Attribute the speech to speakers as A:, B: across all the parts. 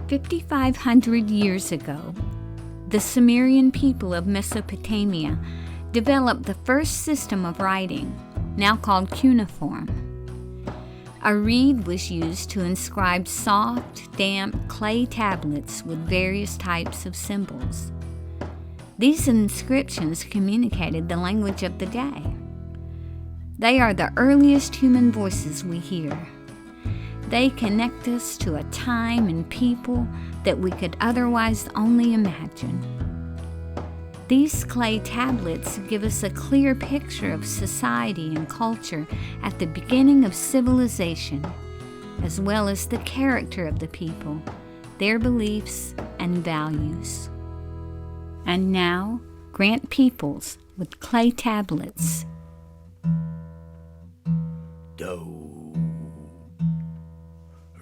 A: 5,500 years ago, the Sumerian people of Mesopotamia developed the first system of writing, now called cuneiform. A reed was used to inscribe soft, damp clay tablets with various types of symbols. These inscriptions communicated the language of the day. They are the earliest human voices we hear. They connect us to a time and people that we could otherwise only imagine. These clay tablets give us a clear picture of society and culture at the beginning of civilization, as well as the character of the people, their beliefs and values. And now, Grant Peeples with Clay Tablets.
B: Do,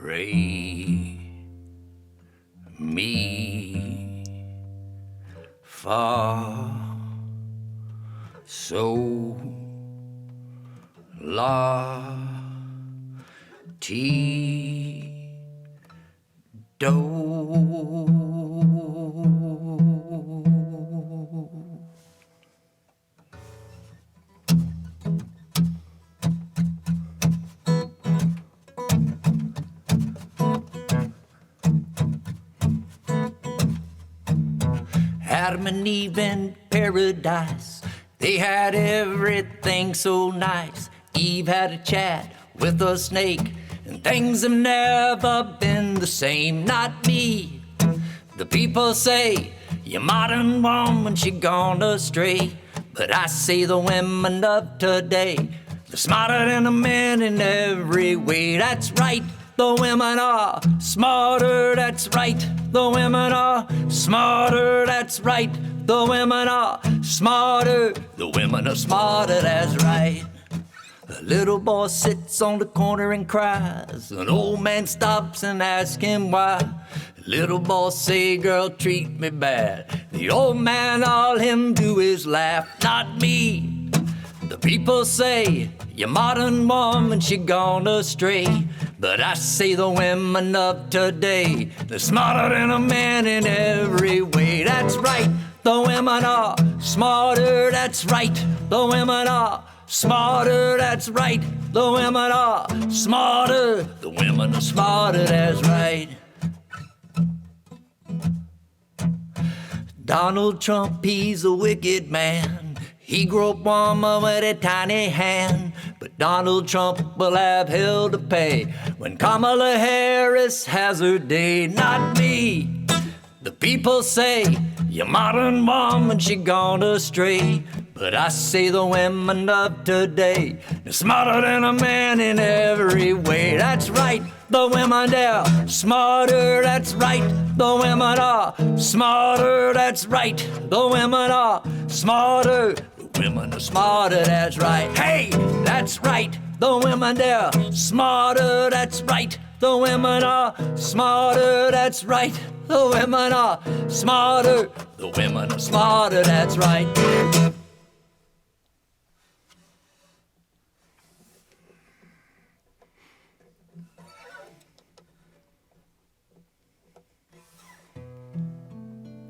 B: re, mi, fa, so, la, ti, do. Adam and Eve in paradise, they had everything so nice. Eve had a chat with a snake, and things have never been the same. Not me. The people say, your modern woman, she gone astray. But I say the women of today, they're smarter than the men in every way. That's right, the women are smarter, that's right. The women are smarter, that's right. The women are smarter. The women are smarter, that's right. A little boy sits on the corner and cries. An old man stops and asks him why. Little boy say, girl, treat me bad. The old man, all him do is laugh. Not me. The people say, your modern woman, she gone astray. But I say the women of today, they're smarter than a man in every way. That's right, the women are smarter, that's right. The women are smarter, that's right. The women are smarter. The women are smarter, that's right. Donald Trump, he's a wicked man. He groped woman with a tiny hand. But Donald Trump will have hell to pay when Kamala Harris has her day. Not me. The people say, your modern woman, she gone astray. But I say the women of today, they're smarter than a man in every way. That's right, the women, they're smarter, that's right. The women are smarter, that's right. The women are smarter. The women are smarter, that's right. Hey, that's right. The women, they're smarter, that's right. The women are smarter, that's right. The women are smarter. The women are smarter, that's right.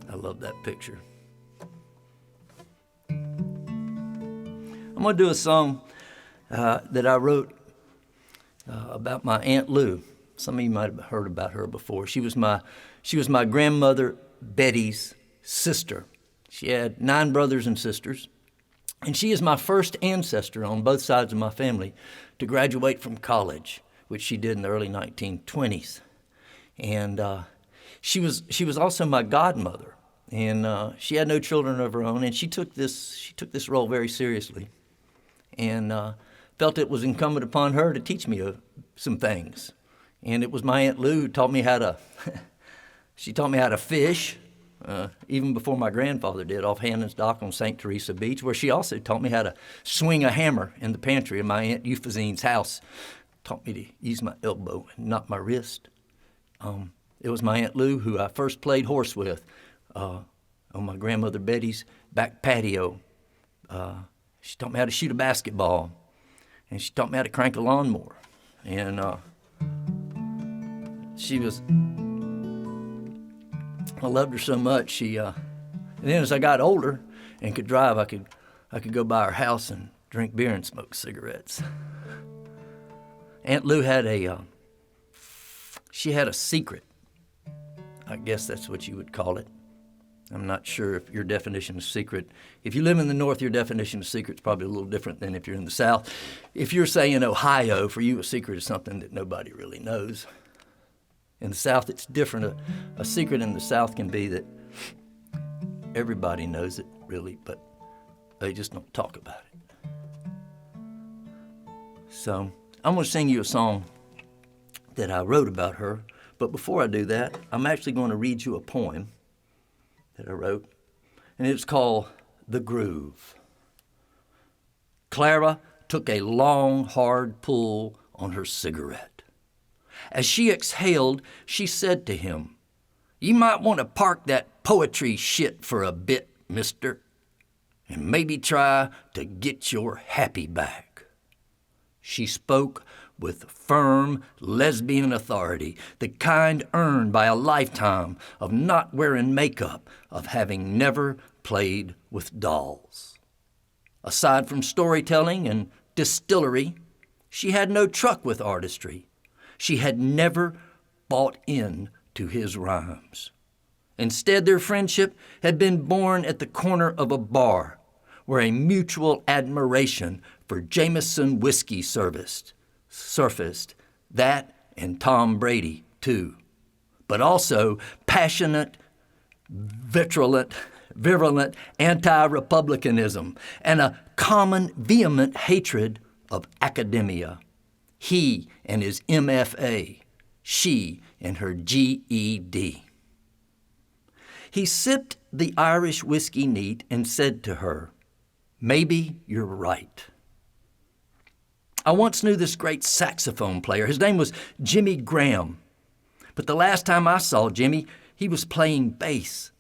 B: I love that picture. I'm going to do a song that I wrote about my Aunt Lou. Some of you might have heard about her before. She was my grandmother Betty's sister. She had 9 brothers and sisters, and she is my first ancestor on both sides of my family to graduate from college, which she did in the early 1920s. And she was also my godmother, and she had no children of her own, and she took this role very seriously, and felt it was incumbent upon her to teach me some things. And it was my Aunt Lou who taught me how to she taught me how to fish, even before my grandfather did, off Hannon's Dock on St. Teresa Beach, where she also taught me how to swing a hammer in the pantry of my Aunt Euphasine's house. Taught me to use my elbow and not my wrist. It was my Aunt Lou who I first played horse with on my grandmother Betty's back patio. She taught me how to shoot a basketball, and she taught me how to crank a lawnmower. And she was I loved her so much. And then as I got older and could drive, I could go by her house and drink beer and smoke cigarettes. Aunt Lou had she had a secret. I guess that's what you would call it. I'm not sure if your definition of secret, if you live in the North, your definition of secret is probably a little different than if you're in the South. If you're, say, in Ohio, for you a secret is something that nobody really knows. In the South, it's different. A secret in the South can be that everybody knows it, really, but they just don't talk about it. So I'm going to sing you a song that I wrote about her, but before I do that, I'm actually going to read you a poem that I wrote, and it's called The Groove. Clara took a long, hard pull on her cigarette. As she exhaled, she said to him, "You might want to park that poetry shit for a bit, mister, and maybe try to get your happy back." She spoke with firm lesbian authority, the kind earned by a lifetime of not wearing makeup, of having never played with dolls. Aside from storytelling and distillery, she had no truck with artistry. She had never bought in to his rhymes. Instead, their friendship had been born at the corner of a bar where a mutual admiration for Jameson whiskey surfaced, that and Tom Brady, too, but also passionate, virulent anti-republicanism and a common vehement hatred of academia. He and his MFA, she and her GED. He sipped the Irish whiskey neat and said to her, "Maybe you're right." I once knew this great saxophone player. His name was Jimmy Graham. But the last time I saw Jimmy, he was playing bass.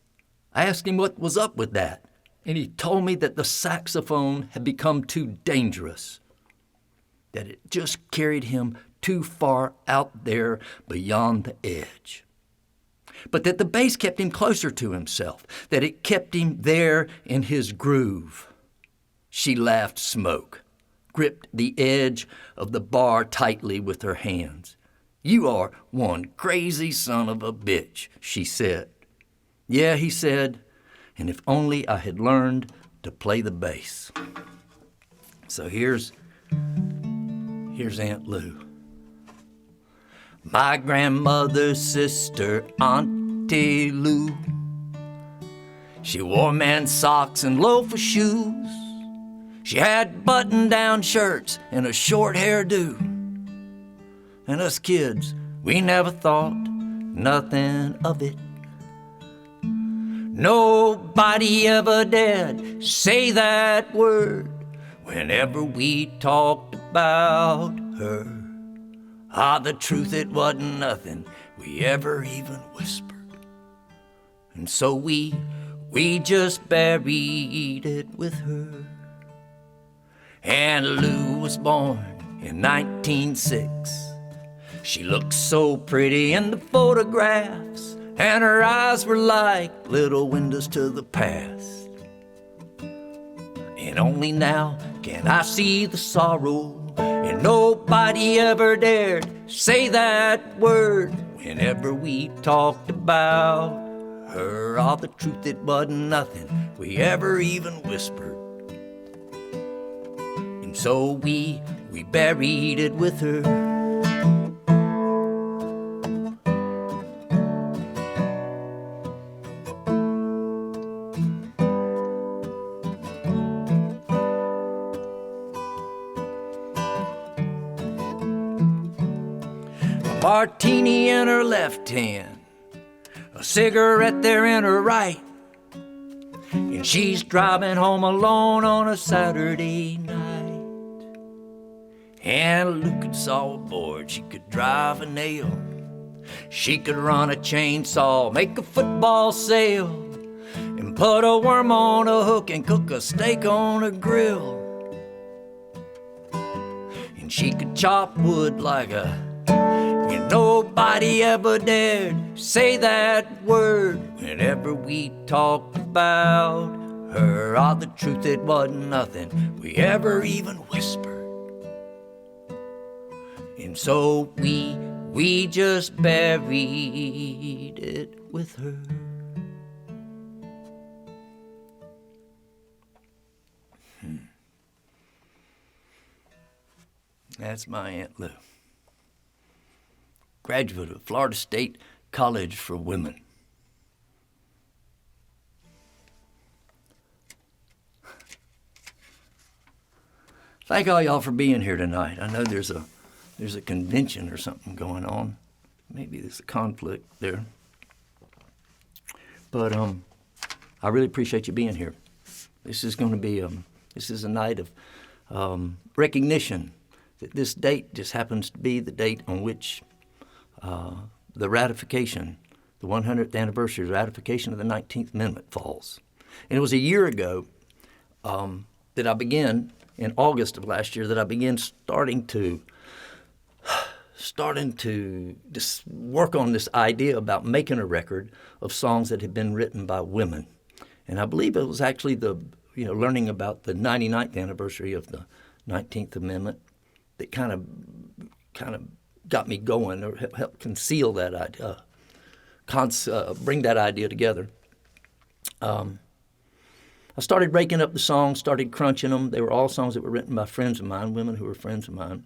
B: I asked him what was up with that, and he told me that the saxophone had become too dangerous, that it just carried him too far out there beyond the edge. But that the bass kept him closer to himself, that it kept him there in his groove. She laughed smoke, gripped the edge of the bar tightly with her hands. "You are one crazy son of a bitch," she said. "Yeah," he said, "and if only I had learned to play the bass." So here's Aunt Lou. My grandmother's sister, Auntie Lou, she wore men's socks and loafer shoes. She had button-down shirts and a short hairdo. And us kids, we never thought nothing of it. Nobody ever dared say that word whenever we talked about her. The truth, it wasn't nothing we ever even whispered. And so we just buried it with her. And Lou was born in 1906. She looked so pretty in the photographs, and her eyes were like little windows to the past. And only now can I see the sorrow, and nobody ever dared say that word whenever we talked about her. All the truth, it wasn't nothing we ever even whispered. And so we buried it with her. Martini in her left hand, a cigarette there in her right, and she's driving home alone on a Saturday night. And Lou could saw a board, she could drive a nail, she could run a chainsaw, make a football sail, and put a worm on a hook and cook a steak on a grill. And she could chop wood like a And nobody ever dared say that word whenever we talked about her. All the truth, it wasn't nothing we ever even whispered. And so we just buried it with her. That's my Aunt Lou, graduate of Florida State College for Women. Thank all y'all for being here tonight. I know there's a convention or something going on. Maybe there's a conflict there. But I really appreciate you being here. This is going to be this is a night of recognition that this date just happens to be the date on which the ratification, the 100th anniversary ratification of the 19th Amendment falls. And it was a year ago that I began, in August of last year, that I began starting to just work on this idea about making a record of songs that had been written by women. And I believe it was actually learning about the 99th anniversary of the 19th Amendment that kind of got me going, or helped conceal that idea, bring that idea together. I started raking up the songs, started crunching them. They were all songs that were written by friends of mine, women who were friends of mine.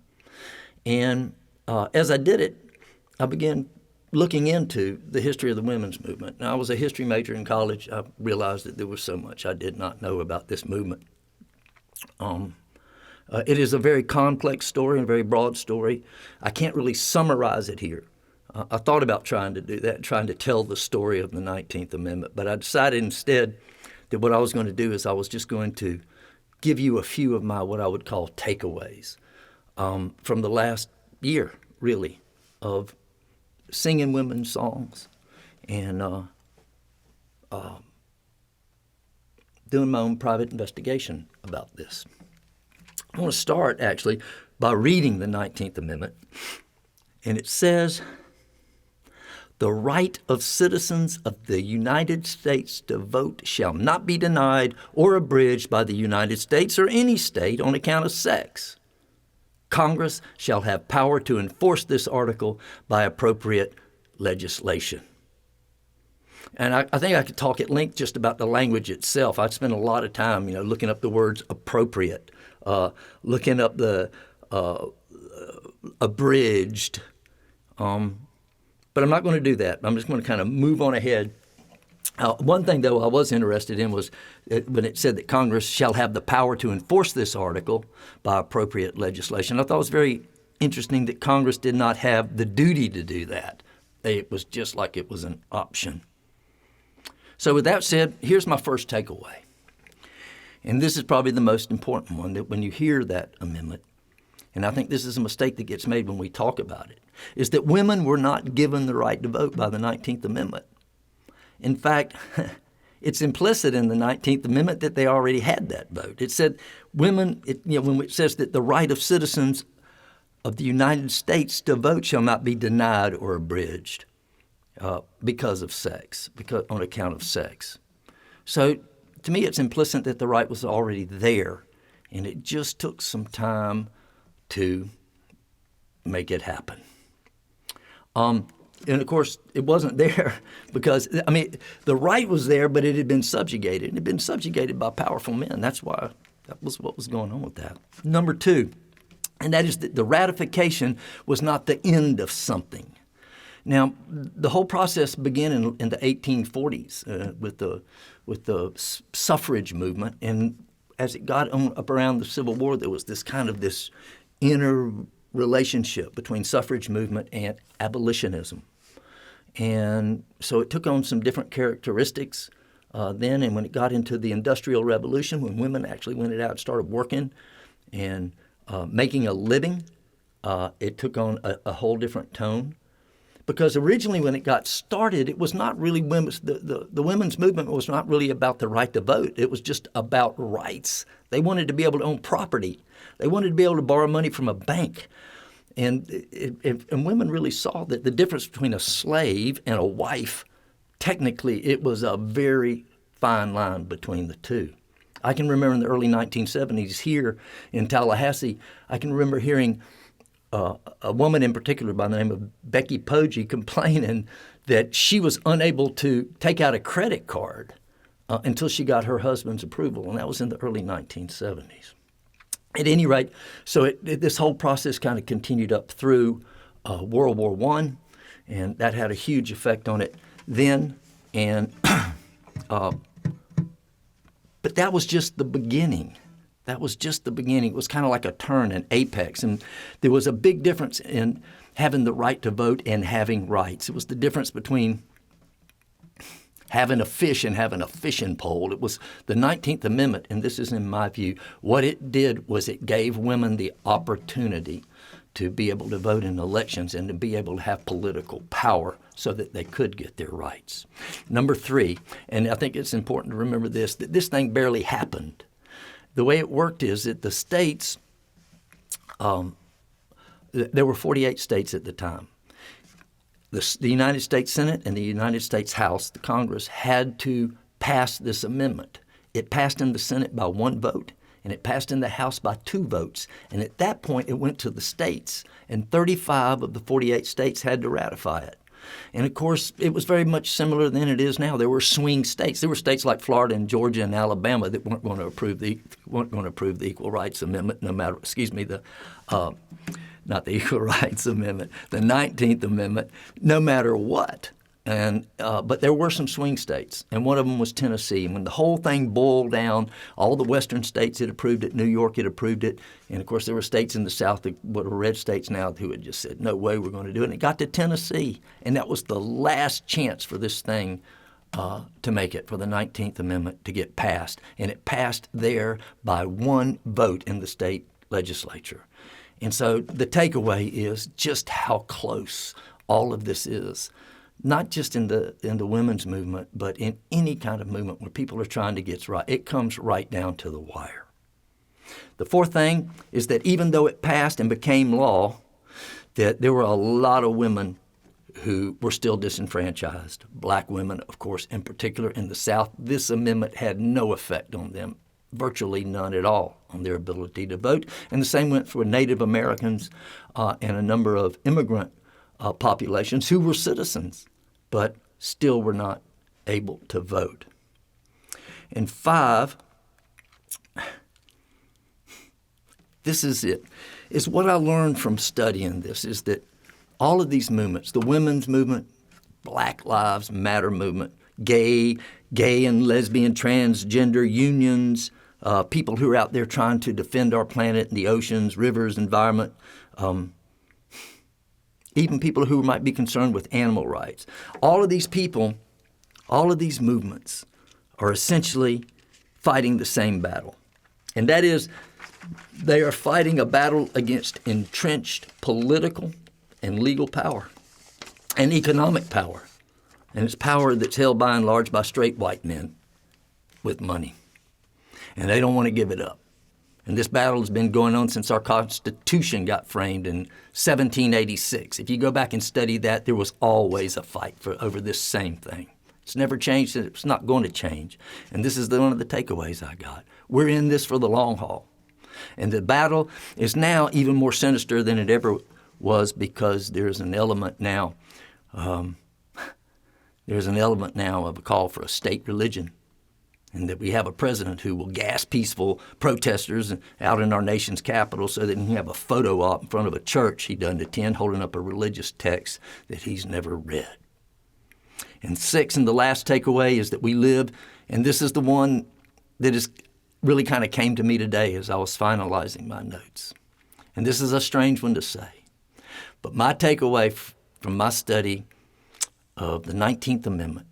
B: And as I did it, I began looking into the history of the women's movement. Now, I was a history major in college. I realized that there was so much I did not know about this movement. It is a very complex story and a very broad story. I can't really summarize it here. I thought about trying to do that, trying to tell the story of the 19th Amendment, but I decided instead that what I was going to do is I was just going to give you a few of my what I would call takeaways from the last year, really, of singing women's songs and doing my own private investigation about this. I want to start, actually, by reading the 19th Amendment. And it says, "The right of citizens of the United States to vote shall not be denied or abridged by the United States or any state on account of sex. Congress shall have power to enforce this article by appropriate legislation." And I think I could talk at length just about the language itself. I spent a lot of time, looking up the words appropriate, looking up the abridged. But I'm not going to do that. I'm just going to kind of move on ahead. One thing, though, I was interested in was when it said that Congress shall have the power to enforce this article by appropriate legislation. I thought it was very interesting that Congress did not have the duty to do that. It was just like it was an option. So with that said, here's my first takeaway. And this is probably the most important one, that when you hear that amendment, and I think this is a mistake that gets made when we talk about it, is that women were not given the right to vote by the 19th Amendment. In fact, it's implicit in the 19th Amendment that they already had that vote. It said women, when it says that the right of citizens of the United States to vote shall not be denied or abridged because of sex, on account of sex. So to me, it's implicit that the right was already there, and it just took some time to make it happen. And of course, it wasn't there because, the right was there, but it had been subjugated. It had been subjugated by powerful men. That was what was going on with that. Number two, and that is that the ratification was not the end of something. Now, the whole process began in the 1840s with the suffrage movement, and as it got up around the Civil War, there was this inner relationship between suffrage movement and abolitionism. And so it took on some different characteristics then, and when it got into the Industrial Revolution, when women actually went out and started working and making a living, it took on a whole different tone. Because originally when it got started, it was not really the women's movement was not really about the right to vote. It was just about rights. They wanted to be able to own property. They wanted to be able to borrow money from a bank.
C: And women really saw that the difference between a slave and a wife, technically it was a very fine line between the two. I can remember in the early 1970s here in Tallahassee, I can remember hearing a woman in particular by the name of Becky Poggi complaining that she was unable to take out a credit card until she got her husband's approval, and that was in the early 1970s. At any rate, so this whole process kind of continued up through World War I, and that had a huge effect on it then. And but that was just the beginning. That was just the beginning. It was kind of like a turn, an apex. And there was a big difference in having the right to vote and having rights. It was the difference between having a fish and having a fishing pole. It was the 19th Amendment, and this is in my view, what it did was it gave women the opportunity to be able to vote in elections and to be able to have political power so that they could get their rights. Number 3, and I think it's important to remember this, that this thing barely happened. The way it worked is that the states, there were 48 states at the time. The United States Senate and the United States House, the Congress, had to pass this amendment. It passed in the Senate by 1 vote, and it passed in the House by 2 votes. And at that point, it went to the states, and 35 of the 48 states had to ratify it. And of course, it was very much similar than it is now. There were swing states. There were states like Florida and Georgia and Alabama that weren't going to approve the Equal Rights Amendment, no matter. Not the Equal Rights Amendment, the 19th Amendment, no matter what. And but there were some swing states, and one of them was Tennessee. And when the whole thing boiled down, all the western states had approved it. New York had approved it. And, of course, there were states in the South, what are red states now, who had just said, no way, we're going to do it. And it got to Tennessee, and that was the last chance for this thing to make it, for the 19th Amendment to get passed. And it passed there by 1 vote in the state legislature. And so the takeaway is just how close all of this is. Not just in the women's movement, but in any kind of movement where people are trying to get right. It comes right down to the wire. The 4th thing is that even though it passed and became law, that there were a lot of women who were still disenfranchised. Black women, of course, in particular in the South. This amendment had no effect on them, virtually none at all, on their ability to vote. And the same went for Native Americans and a number of immigrant populations who were citizens, but still were not able to vote. And 5, this is it, is what I learned from studying this, is that all of these movements, the women's movement, Black Lives Matter movement, gay and lesbian, transgender unions, people who are out there trying to defend our planet and the oceans, rivers, environment, even people who might be concerned with animal rights. All of these people, all of these movements are essentially fighting the same battle. And that is, they are fighting a battle against entrenched political and legal power and economic power. And it's power that's held by and large by straight white men with money. And they don't want to give it up. And this battle has been going on since our Constitution got framed in 1786. If you go back and study that, there was always a fight over this same thing. It's never changed, and it's not going to change. And this is one of the takeaways I got. We're in this for the long haul. And the battle is now even more sinister than it ever was, because there's an element now of a call for a state religion. And that we have a president who will gas peaceful protesters out in our nation's capital so that he can have a photo op in front of a church he doesn't attend holding up a religious text that he's never read. And 6, and the last takeaway, is that we live, and this is the one that is really kind of came to me today as I was finalizing my notes. And this is a strange one to say. But my takeaway from my study of the 19th Amendment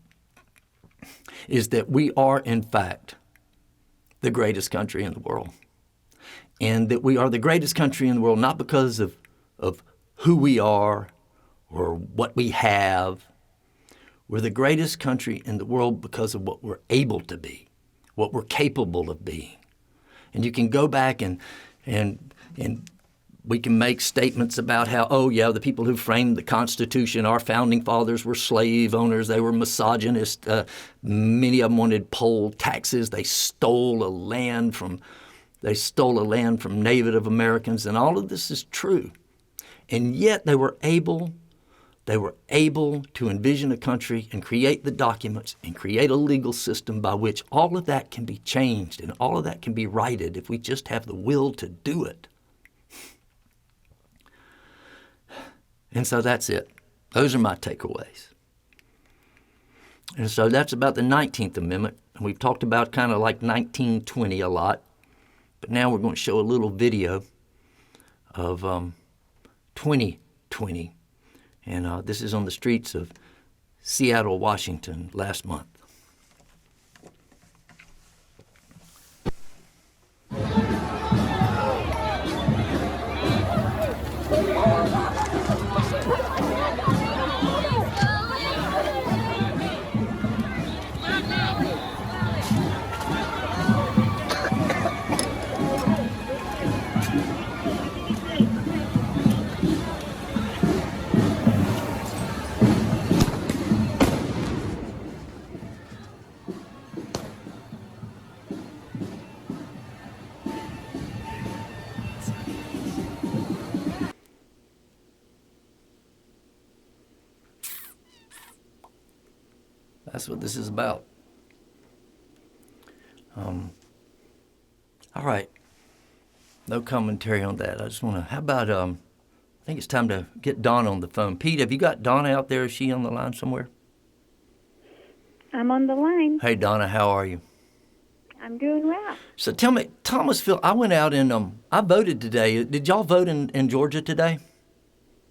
C: is that we are, in fact, the greatest country in the world. And that we are the greatest country in the world not because of who we are or what we have. We're the greatest country in the world because of what we're able to be, what we're capable of being. And you can go back and We can make statements about how, oh, yeah, the people who framed the Constitution, our founding fathers were slave owners. They were misogynist. Many of them wanted poll taxes. They stole a land from Native Americans, and all of this is true. And yet they were able to envision a country and create the documents and create a legal system by which all of that can be changed and all of that can be righted if we just have the will to do it. And so that's it. Those are my takeaways. And so that's about the 19th Amendment. And we've talked about kind of like 1920 a lot. But now we're going to show a little video of 2020. And this is on the streets of Seattle, Washington last month. That's what this is about. All right. No commentary on that. I just want to, how about, I think it's time to get Donna on the phone. Pete, have you got Donna out there? Is she on the line somewhere?
D: I'm on the line.
C: Hey, Donna, how are you?
D: I'm doing well.
C: So tell me, Thomasville, I went out and I voted today. Did y'all vote in Georgia today?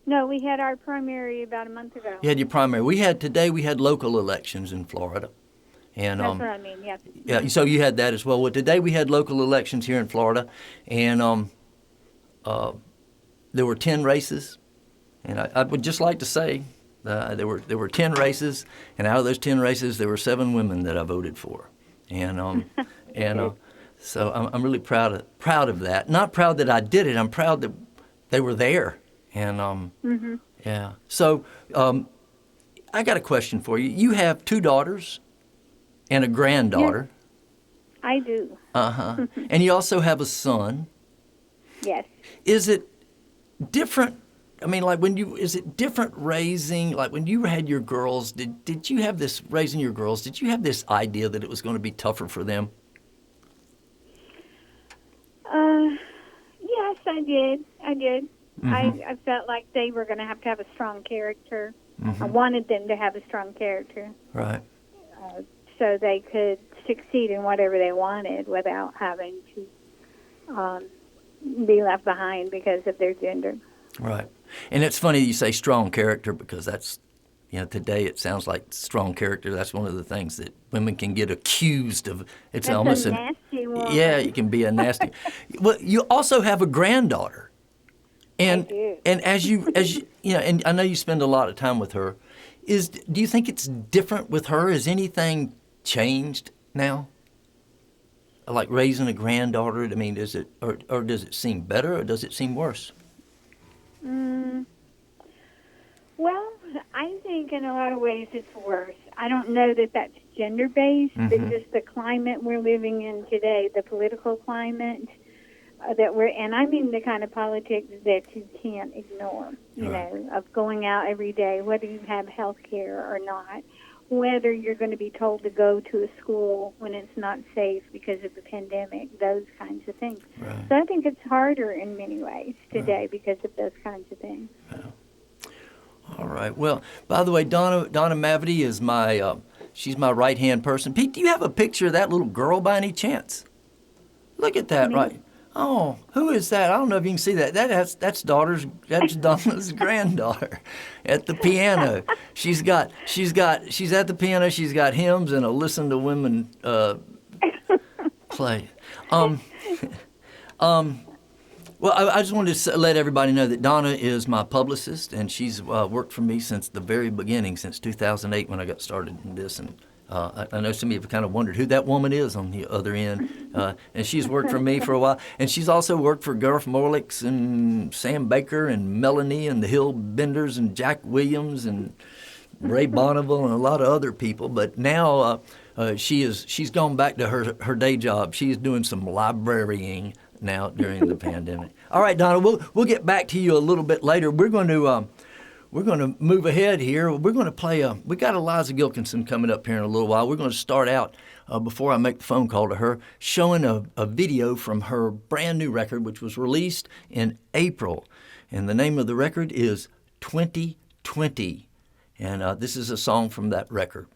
D: No, we had our primary about a month ago.
C: You had your primary. Today we had local elections in Florida. And,
D: That's what I mean, yes.
C: Yeah, so you had that as well. Well, today we had local elections here in Florida, and there were 10 races. And I would just like to say there were 10 races, and out of those 10 races, there were 7 women that I voted for. And so I'm really proud of that. Not proud that I did it. I'm proud that they were there. And yeah. So I got a question for you. You have 2 daughters and a granddaughter.
D: Yes, I do.
C: Uh-huh. And you also have a son.
D: Yes.
C: Is it different? I mean, like is it different raising, like when you had your girls, did you have this, raising your girls, did you have this idea that it was going to be tougher for them?
D: Yes, I did.
C: Mm-hmm.
D: I felt like they were going to have a strong character.
C: Mm-hmm.
D: I wanted them to have a strong character.
C: Right.
D: So they could succeed in whatever they wanted without having to be left behind because of their gender.
C: Right. And it's funny you say strong character because that's, today it sounds like strong character. That's one of the things that women can get accused of. It's
D: That's
C: almost
D: a nasty one.
C: Yeah, you can be a nasty. Well, you also have a granddaughter. And
D: I do.
C: And as you and I know you spend a lot of time with her. Do you think it's different with her? Has anything changed now? Like raising a granddaughter, I mean, does it or does it seem better or does it seem worse?
D: Well, I think in a lot of ways it's worse. I don't know that that's gender-based, but just the climate we're living in today, the political climate and I mean the kind of politics that you can't ignore, you know, of going out every day, whether you have health care or not, whether you're going to be told to go to a school when it's not safe because of the pandemic, those kinds of things.
C: Right.
D: So I think it's harder in many ways today because of those kinds of things.
C: Yeah. All right. Well, by the way, Donna Mavity is she's my right-hand person. Pete, do you have a picture of that little girl by any chance? Look at that, right? Oh, who is that? I don't know if you can see that. That's Donna's granddaughter at the piano. She's at the piano. She's got hymns and a listen to women play. Well, I just wanted to let everybody know that Donna is my publicist, and she's worked for me since the very beginning, since 2008 when I got started in this, and I know some of you have kind of wondered who that woman is on the other end. And she's worked for me for a while. And she's also worked for Garth Morlix and Sam Baker and Melanie and the Hill Benders and Jack Williams and Ray Bonneville and a lot of other people. But now she's gone back to her day job. She's doing some librarying now during the pandemic. All right, Donna, we'll get back to you a little bit later. We're going to move ahead here. We're going to play. We got Eliza Gilkyson coming up here in a little while. We're going to start out before I make the phone call to her, showing a video from her brand new record, which was released in April, and the name of the record is 2020, and this is a song from that record.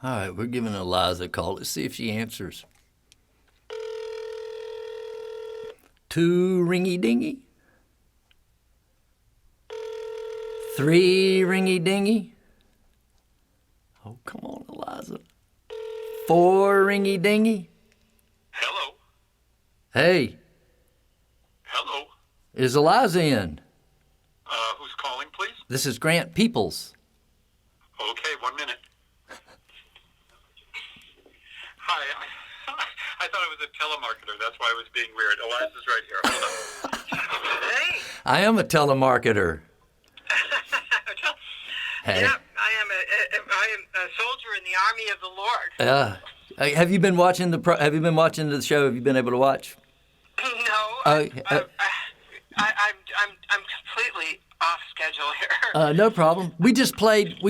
C: All right, we're giving Eliza a call. Let's see if she answers. Too ringy-dingy? 3 ringy-dingy. Oh, come on, Eliza. 4 ringy-dingy.
E: Hello.
C: Hey,
E: Hello.
C: is Eliza in?
E: Who's calling, please?
C: This is Grant Peeples.
E: Okay, 1 minute. Hi. I thought it was a telemarketer. That's why I was being weird. Eliza's right here. Hold on. Hey.
C: I am a telemarketer. Hey.
E: Yeah, I am a soldier in the army of the Lord.
C: Have you been watching Have you been watching the show? Have you been able to watch?
E: No. I'm completely off schedule here.
C: No problem. We just played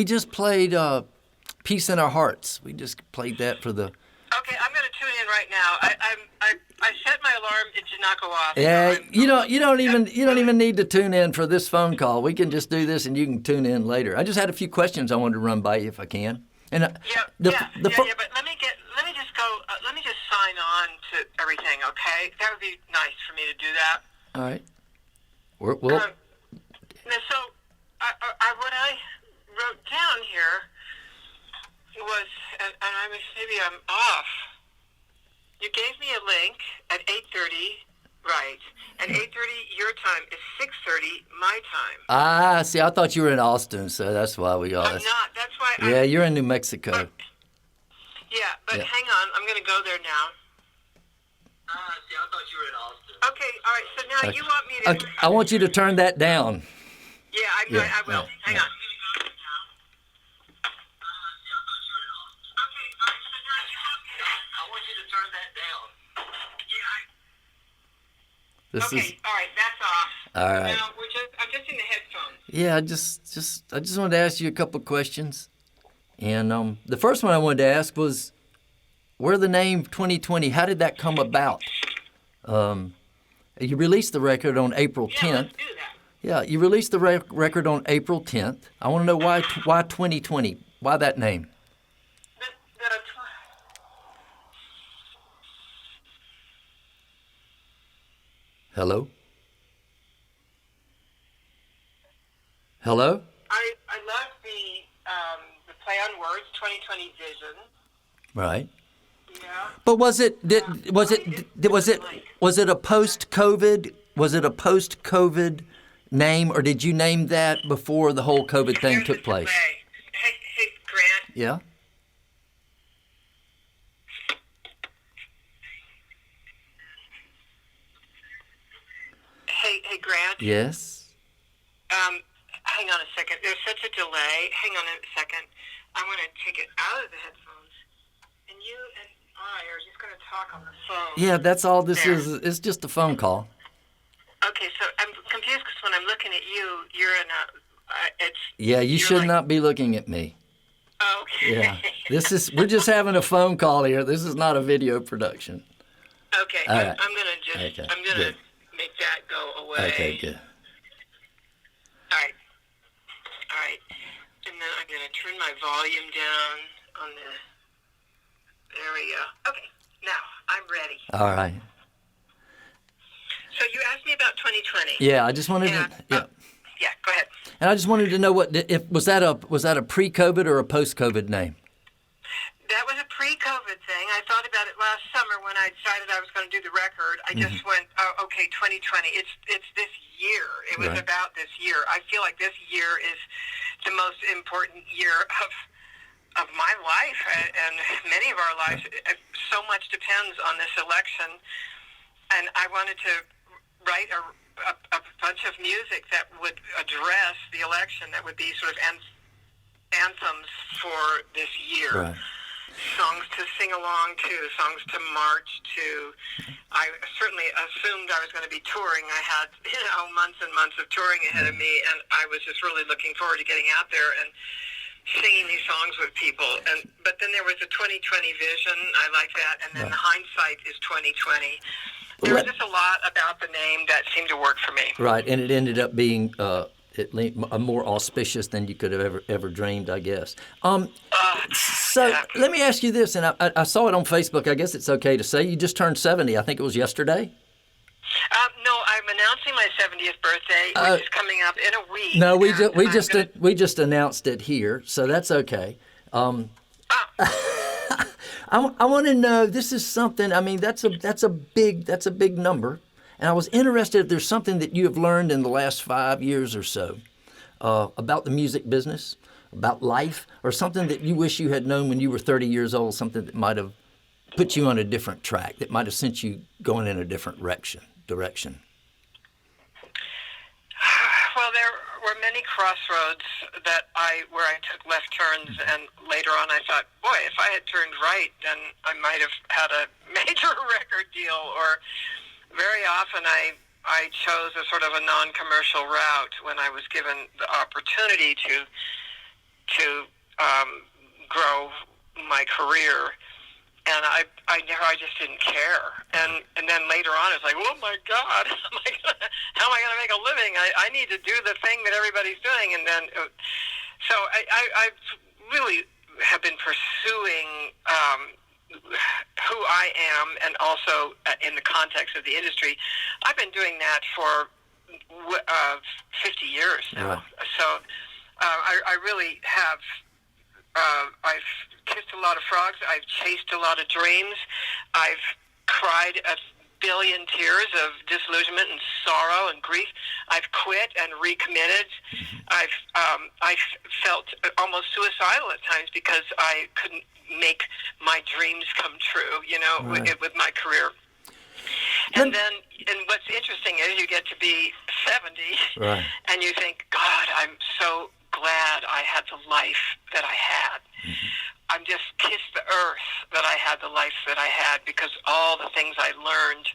C: Peace in Our Hearts. We just played that for the.
E: Okay, I'm going to tune in right now. I set my alarm. It did not go off.
C: Yeah,
E: so
C: you don't even need to tune in for this phone call. We can just do this, and you can tune in later. I just had a few questions I wanted to run by you if I can. And
E: But let me just sign on to everything, okay? That would be nice for me to do that.
C: All right. Well.
E: So, what I wrote down here was, and maybe I'm off. You gave me a link at 8:30, right? And 8:30 your time is 6:30 my time.
C: See, I thought you were in Austin, so that's why we all.
E: I'm not. That's why.
C: Yeah, you're in New Mexico.
E: But hang on. I'm going to go there now. See, I thought you were in Austin. Okay, all right. So now you want me to...
C: Okay, I want you to turn that down.
E: Yeah, I will. Hang on. All right, that's off.
C: All right.
E: Now I'm just in the headphones.
C: Yeah, I just wanted to ask you a couple of questions, and the first one I wanted to ask was, where the name 2020? How did that come about? You released the record on April 10th.
E: Yeah, let's do that.
C: Yeah, you released the record on April 10th. I want to know why 2020? Why that name? Hello? Hello?
E: I love the play on words, 2020 vision.
C: Right.
E: Yeah.
C: But was it a post-COVID name, or did you name that before the whole COVID thing took place?
E: Hey, Grant.
C: Yeah.
E: Hey, Grant.
C: Yes.
E: Hang on a second. There's such a delay. Hang on a second. I want to take it out of the headphones, and you and I are just going to talk on the phone.
C: Yeah, that's all this is. It's just a phone call.
E: Okay, so I'm confused because when I'm looking at you, you're in a.
C: Yeah, you should not be looking at me.
E: Okay.
C: Yeah, we're just having a phone call here. This is not a video production.
E: Okay,
C: all right.
E: I'm gonna make that go away.
C: Okay, good.
E: All right, and then I'm gonna turn my volume down on the. There we go. Okay, now I'm ready.
C: All right.
E: So you asked me about 2020.
C: Yeah, I just wanted to. Yeah.
E: Yeah, go ahead.
C: And I just wanted to know was that a pre-COVID or a post-COVID name?
E: That was a pre-COVID thing. I thought about it last summer when I decided I was going to do the record. I just went, okay, 2020. It's this year. It was about this year. I feel like this year is the most important year of my life and many of our lives. So much depends on this election, and I wanted to write a bunch of music that would address the election, that would be sort of anthems for this year.
C: Right.
E: Songs to sing along to, songs to march to. I certainly assumed I was going to be touring. I had, months and months of touring ahead of me, and I was just really looking forward to getting out there and singing these songs with people. But then there was a 2020 vision. I like that. And then the hindsight is 2020. There was just a lot about the name that seemed to work for me.
C: Right, and it ended up being more auspicious than you could have ever dreamed, I guess. Let me ask you this, and I saw it on Facebook. I guess it's okay to say you just turned 70. I think it was yesterday.
E: No, I'm announcing announcing my 70th birthday, which is coming up in a week.
C: No, we just announced it here, so that's okay. I want to know. This is something. I mean, that's a big number, and I was interested if there's something that you have learned in the last 5 years or so about the music business, about life, or something that you wish you had known when you were 30 years old. Something that might have put you on a different track, that might have sent you going in a different direction.
E: Well, there were many crossroads where I took left turns, and later on I thought, boy, if I had turned right, then I might have had a major record deal. Or very often I chose a sort of a non-commercial route when I was given the opportunity to grow my career. And I just didn't care. And then later on, it's like, oh my God, how am I going to make a living? I need to do the thing that everybody's doing. And then, so I really have been pursuing who I am, and also in the context of the industry. I've been doing that for 50 years now. Right. So I really have. I've kissed a lot of frogs. I've chased a lot of dreams. I've cried a billion tears of disillusionment and sorrow and grief. I've quit and recommitted. I've felt almost suicidal at times because I couldn't make my dreams come true, right. with my career. And what's interesting is you get to be 70, right. and you think, God, I'm so glad I had the life that I had. Mm-hmm. I'm just kissed the earth that I had the life that I had, because all the things I learned.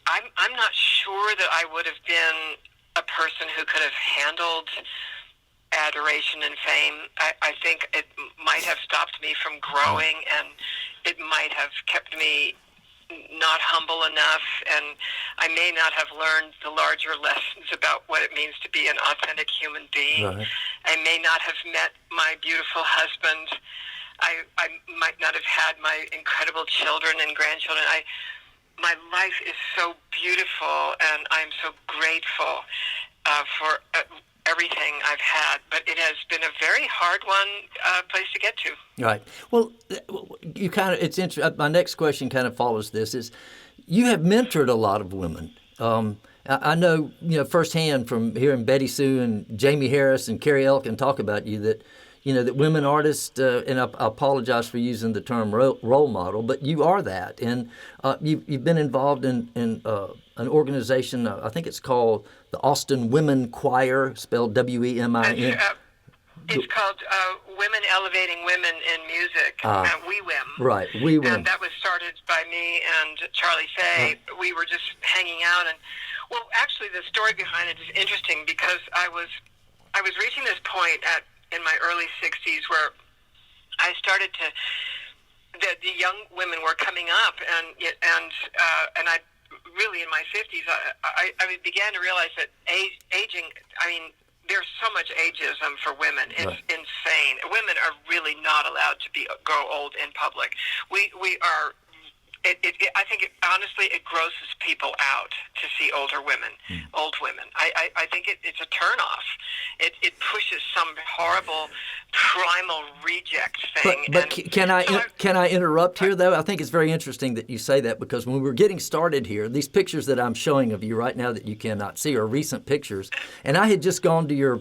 E: I'm not sure that I would have been a person who could have handled adoration and fame. I think it might have stopped me from growing, and it might have kept me not humble enough, and I may not have learned the larger lessons about what it means to be an authentic human being. Right. I may not have met my beautiful husband. I might not have had my incredible children and grandchildren. My life is so beautiful, and I'm so grateful for everything I've had, but it has been a very hard place to get to. Right.
C: Well, it's interesting. My next question kind of follows this: is you have mentored a lot of women. I know, firsthand from hearing Betty Sue and Jamie Harris and Carrie Elkin talk about you that women artists, and I apologize for using the term role model, but you are that, and you've been involved in an organization. I think it's called the Austin Women Choir, spelled WEMIN.
E: It's called Women Elevating Women in Music, WEWIM.
C: Right, WEWIM.
E: And that was started by me and Charlie Fay. We were just hanging out, and actually the story behind it is interesting, because I was reaching this point in my early 60s where I started to. The young women were coming up, and I really in my 50s I began to realize that aging. I mean, there's so much ageism for women. It's right. Insane. Women are really not allowed to grow old in public. We are. I think honestly it grosses people out to see older women, old women. I think it's a turnoff. It pushes some horrible primal reject thing.
C: But can I interrupt here though? I think it's very interesting that you say that, because when we were getting started here, these pictures that I'm showing of you right now that you cannot see are recent pictures, and I had just gone to your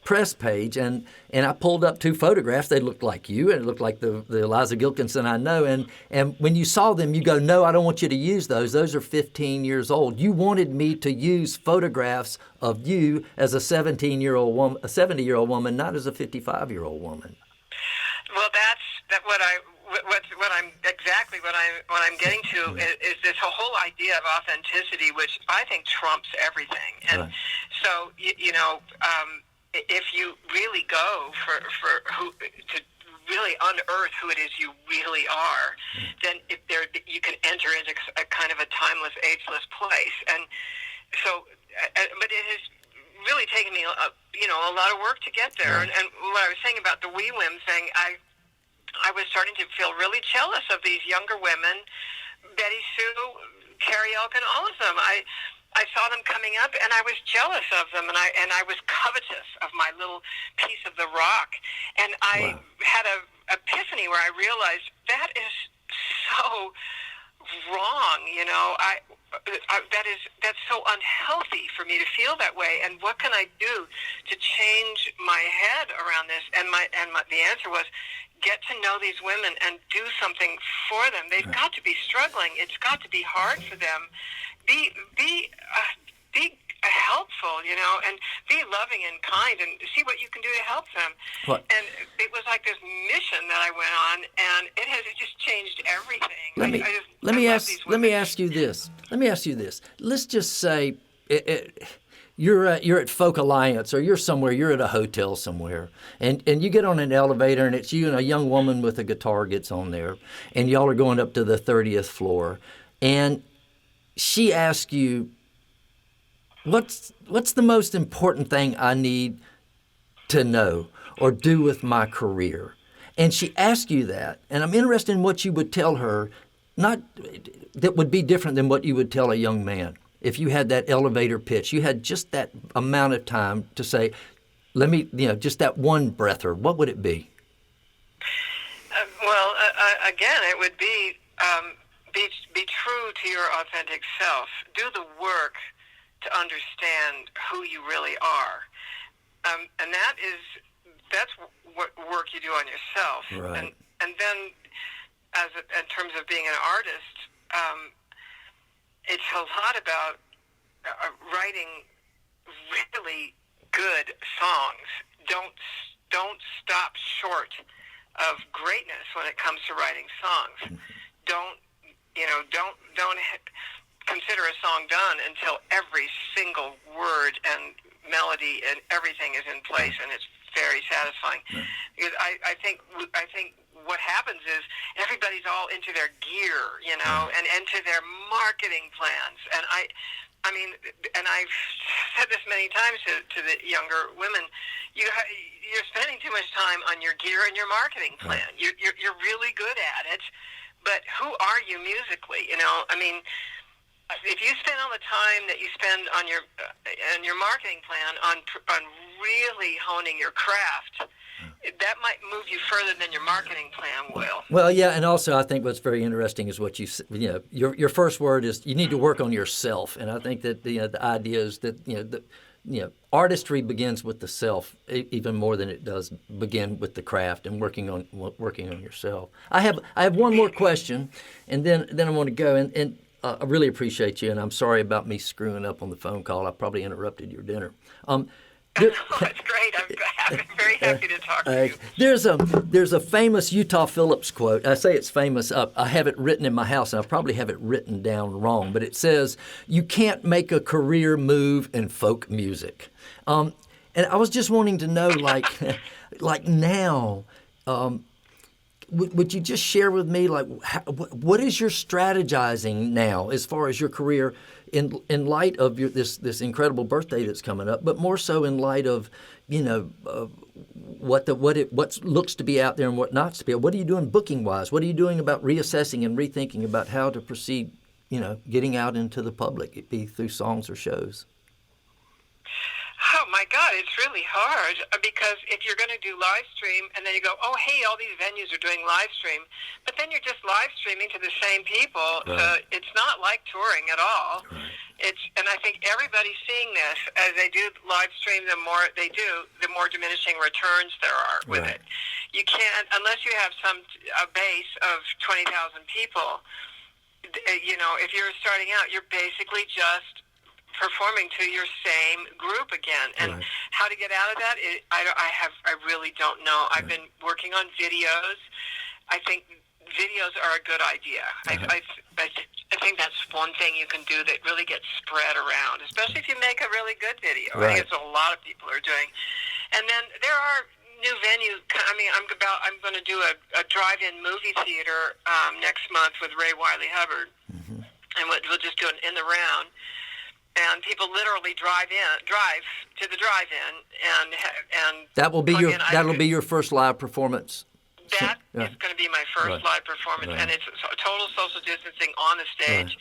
C: press page and I pulled up two photographs. They looked like you, and it looked like the Eliza Gilkyson I know. And when you saw them, you go, no, I don't want you to use those. Those are 15 years old. You wanted me to use photographs of you as a 70-year-old woman, not as a 55-year-old woman.
E: Well, that's what I'm getting to is this whole idea of authenticity, which I think trumps everything. And right. So if you really go for who to really unearth who it is you really are, then you can enter into a kind of a timeless, ageless place. And so, but it has really taken me, a lot of work to get there. And what I was saying about the WEWIM thing, I was starting to feel really jealous of these younger women, Betty Sue, Carrie Elkin, all of them. I saw them coming up, and I was jealous of them, and I was covetous of my little piece of the rock. And I had a epiphany where I realized that is so wrong. That's so unhealthy for me to feel that way. And what can I do to change my head around this? And the answer was, get to know these women and do something for them. They've got to be struggling. It's got to be hard for them. Be helpful, and be loving and kind, and see what you can do to help them. And it was like this mission that I went on, and it just changed everything.
C: Let me ask you this. Let's just say you're at Folk Alliance, or you're somewhere. You're at a hotel somewhere, and you get on an elevator, and it's you and a young woman with a guitar gets on there, and y'all are going up to the 30th floor, and she asks you, What's the most important thing I need to know or do with my career? And she asks you that, and I'm interested in what you would tell her, not that would be different than what you would tell a young man. If you had that elevator pitch, you had just that amount of time to say, just that one breather, what would it be?
E: Again, it would be true to your authentic self. Do the work to understand who you really are, and that's what work you do on yourself.
C: Right.
E: And then, in terms of being an artist, it's a lot about writing really good songs. Don't stop short of greatness when it comes to writing songs. Don't consider a song done until every single word and melody and everything is in place, and it's very satisfying. Because I think what happens is everybody's all into their gear, and into their marketing plans. And I've said this many times to the younger women. You're spending too much time on your gear and your marketing plan. You're really good at it, but who are you musically? If you spend all the time that you spend on your marketing plan on really honing your craft, that might move you further than your marketing plan will.
C: Well, yeah, and also I think what's very interesting is what your first word is you need to work on yourself, and I think that the idea is that artistry begins with the self even more than it does begin with the craft and working on yourself. I have one more question, and then I want to go and I really appreciate you, and I'm sorry about me screwing up on the phone call. I probably interrupted your dinner.
E: That's great. I'm very happy to talk to you.
C: There's a famous Utah Phillips quote. I say it's famous. I have it written in my house, and I probably have it written down wrong, but it says, "You can't make a career move in folk music." And I was just wanting to know, like now. Would you just share with me, what is your strategizing now as far as your career in light of this incredible birthday that's coming up, but more so in light of what looks to be out there and what not to be? What are you doing booking wise? What are you doing about reassessing and rethinking about how to proceed? Getting out into the public, it be through songs or shows.
E: Oh my God, it's really hard, because if you're going to do live stream and then you go, oh hey, all these venues are doing live stream, but then you're just live streaming to the same people. Right. It's not like touring at all. Right. And I think everybody's seeing this as they do live stream. The more they do, the more diminishing returns there are with it. You can't, unless you have a base of 20,000 people. If you're starting out, you're basically just performing to your same group again, and how to get out of that, I really don't know. I've been working on videos. I think videos are a good idea. I think that's one thing you can do that really gets spread around, especially if you make a really good video. I think it's a lot of people are doing. And then there are new venues. I'm going to do a drive-in movie theater next month with Ray Wiley Hubbard, and we'll just do it in the round. And people literally drive to the drive-in, and that'll be your first live performance. That is going to be my first live performance, and it's total social distancing on the stage.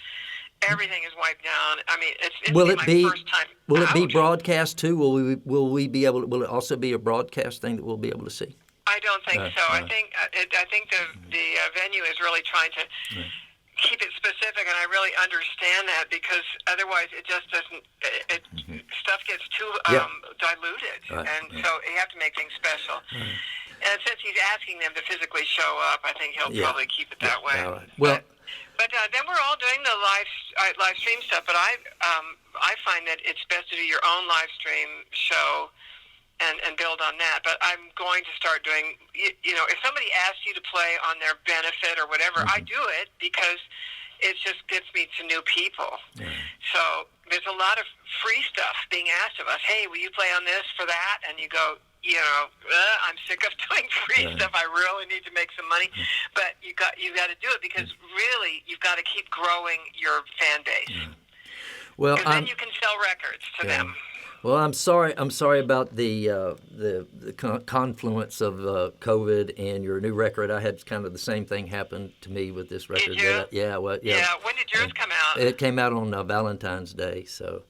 E: everything is wiped down. I mean, it's
C: Will
E: been
C: it
E: my
C: be?
E: first time
C: Will it be
E: out.
C: broadcast too? Will we be able? Will it also be a broadcast thing that we'll be able to see?
E: I don't think so.
C: Right.
E: I think the venue is really trying to keep it specific, and I really understand that, because otherwise it just doesn't. Stuff gets too diluted, so you have to make things special. And since he's asking them to physically show up, I think he'll probably keep it that way.
C: All right. Well.
E: But then we're all doing the live stream stuff. But I find that it's best to do your own live stream show and build on that. But I'm going to start doing. If somebody asks you to play on their benefit or whatever, I do it because it just gets me to new people. So there's a lot of free stuff being asked of us. Hey, will you play on this for that? And you go, I'm sick of doing free stuff. I really need to make some money. But you got to do it, because really you've got to keep growing your fan base.
C: Well,
E: because then you can sell records to them.
C: Well, I'm sorry about the confluence of COVID and your new record. I had kind of the same thing happen to me with this record.
E: Did you?
C: Yeah.
E: When did yours come out?
C: It came out on Valentine's Day, so.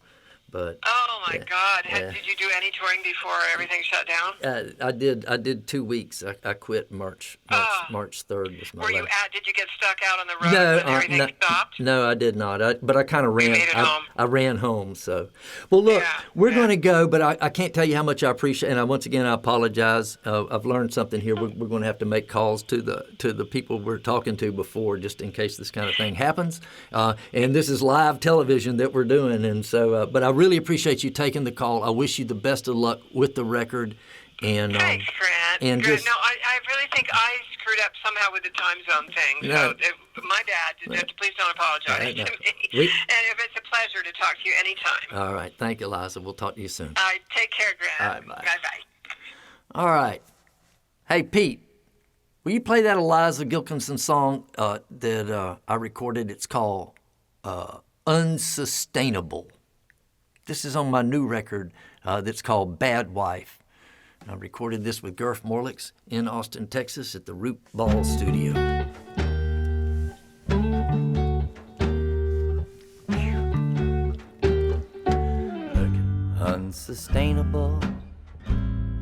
C: But,
E: oh my God! Did you do any touring before everything shut down?
C: I did 2 weeks. I quit March 3rd was my last.
E: Did you get stuck out on the road when everything stopped?
C: No, I did not. But I kind of ran.
E: You made it home.
C: I ran home. So, well, look, we're going to go, but I can't tell you how much I appreciate. And once again, I apologize. I've learned something here. We're going to have to make calls to the people we're talking to before, just in case this kind of thing happens. And this is live television that we're doing, and so. But I really appreciate you taking the call. I wish you the best of luck with the record. And
E: thanks, Grant.
C: And
E: Grant, I really think I screwed up somehow with the time zone thing.
C: No.
E: So my bad. Please don't apologize to me. And it's a pleasure to talk to you anytime.
C: All right. Thank you, Eliza. We'll talk to you soon.
E: All right. Take care, Grant.
C: All right. Bye.
E: Bye-bye.
C: All right. Hey, Pete, will you play that Eliza Gilkyson song that I recorded? It's called Unsustainable. This is on my new record that's called Bad Wife. I recorded this with Garth Morlix in Austin, Texas at the Root Ball Studio. Unsustainable,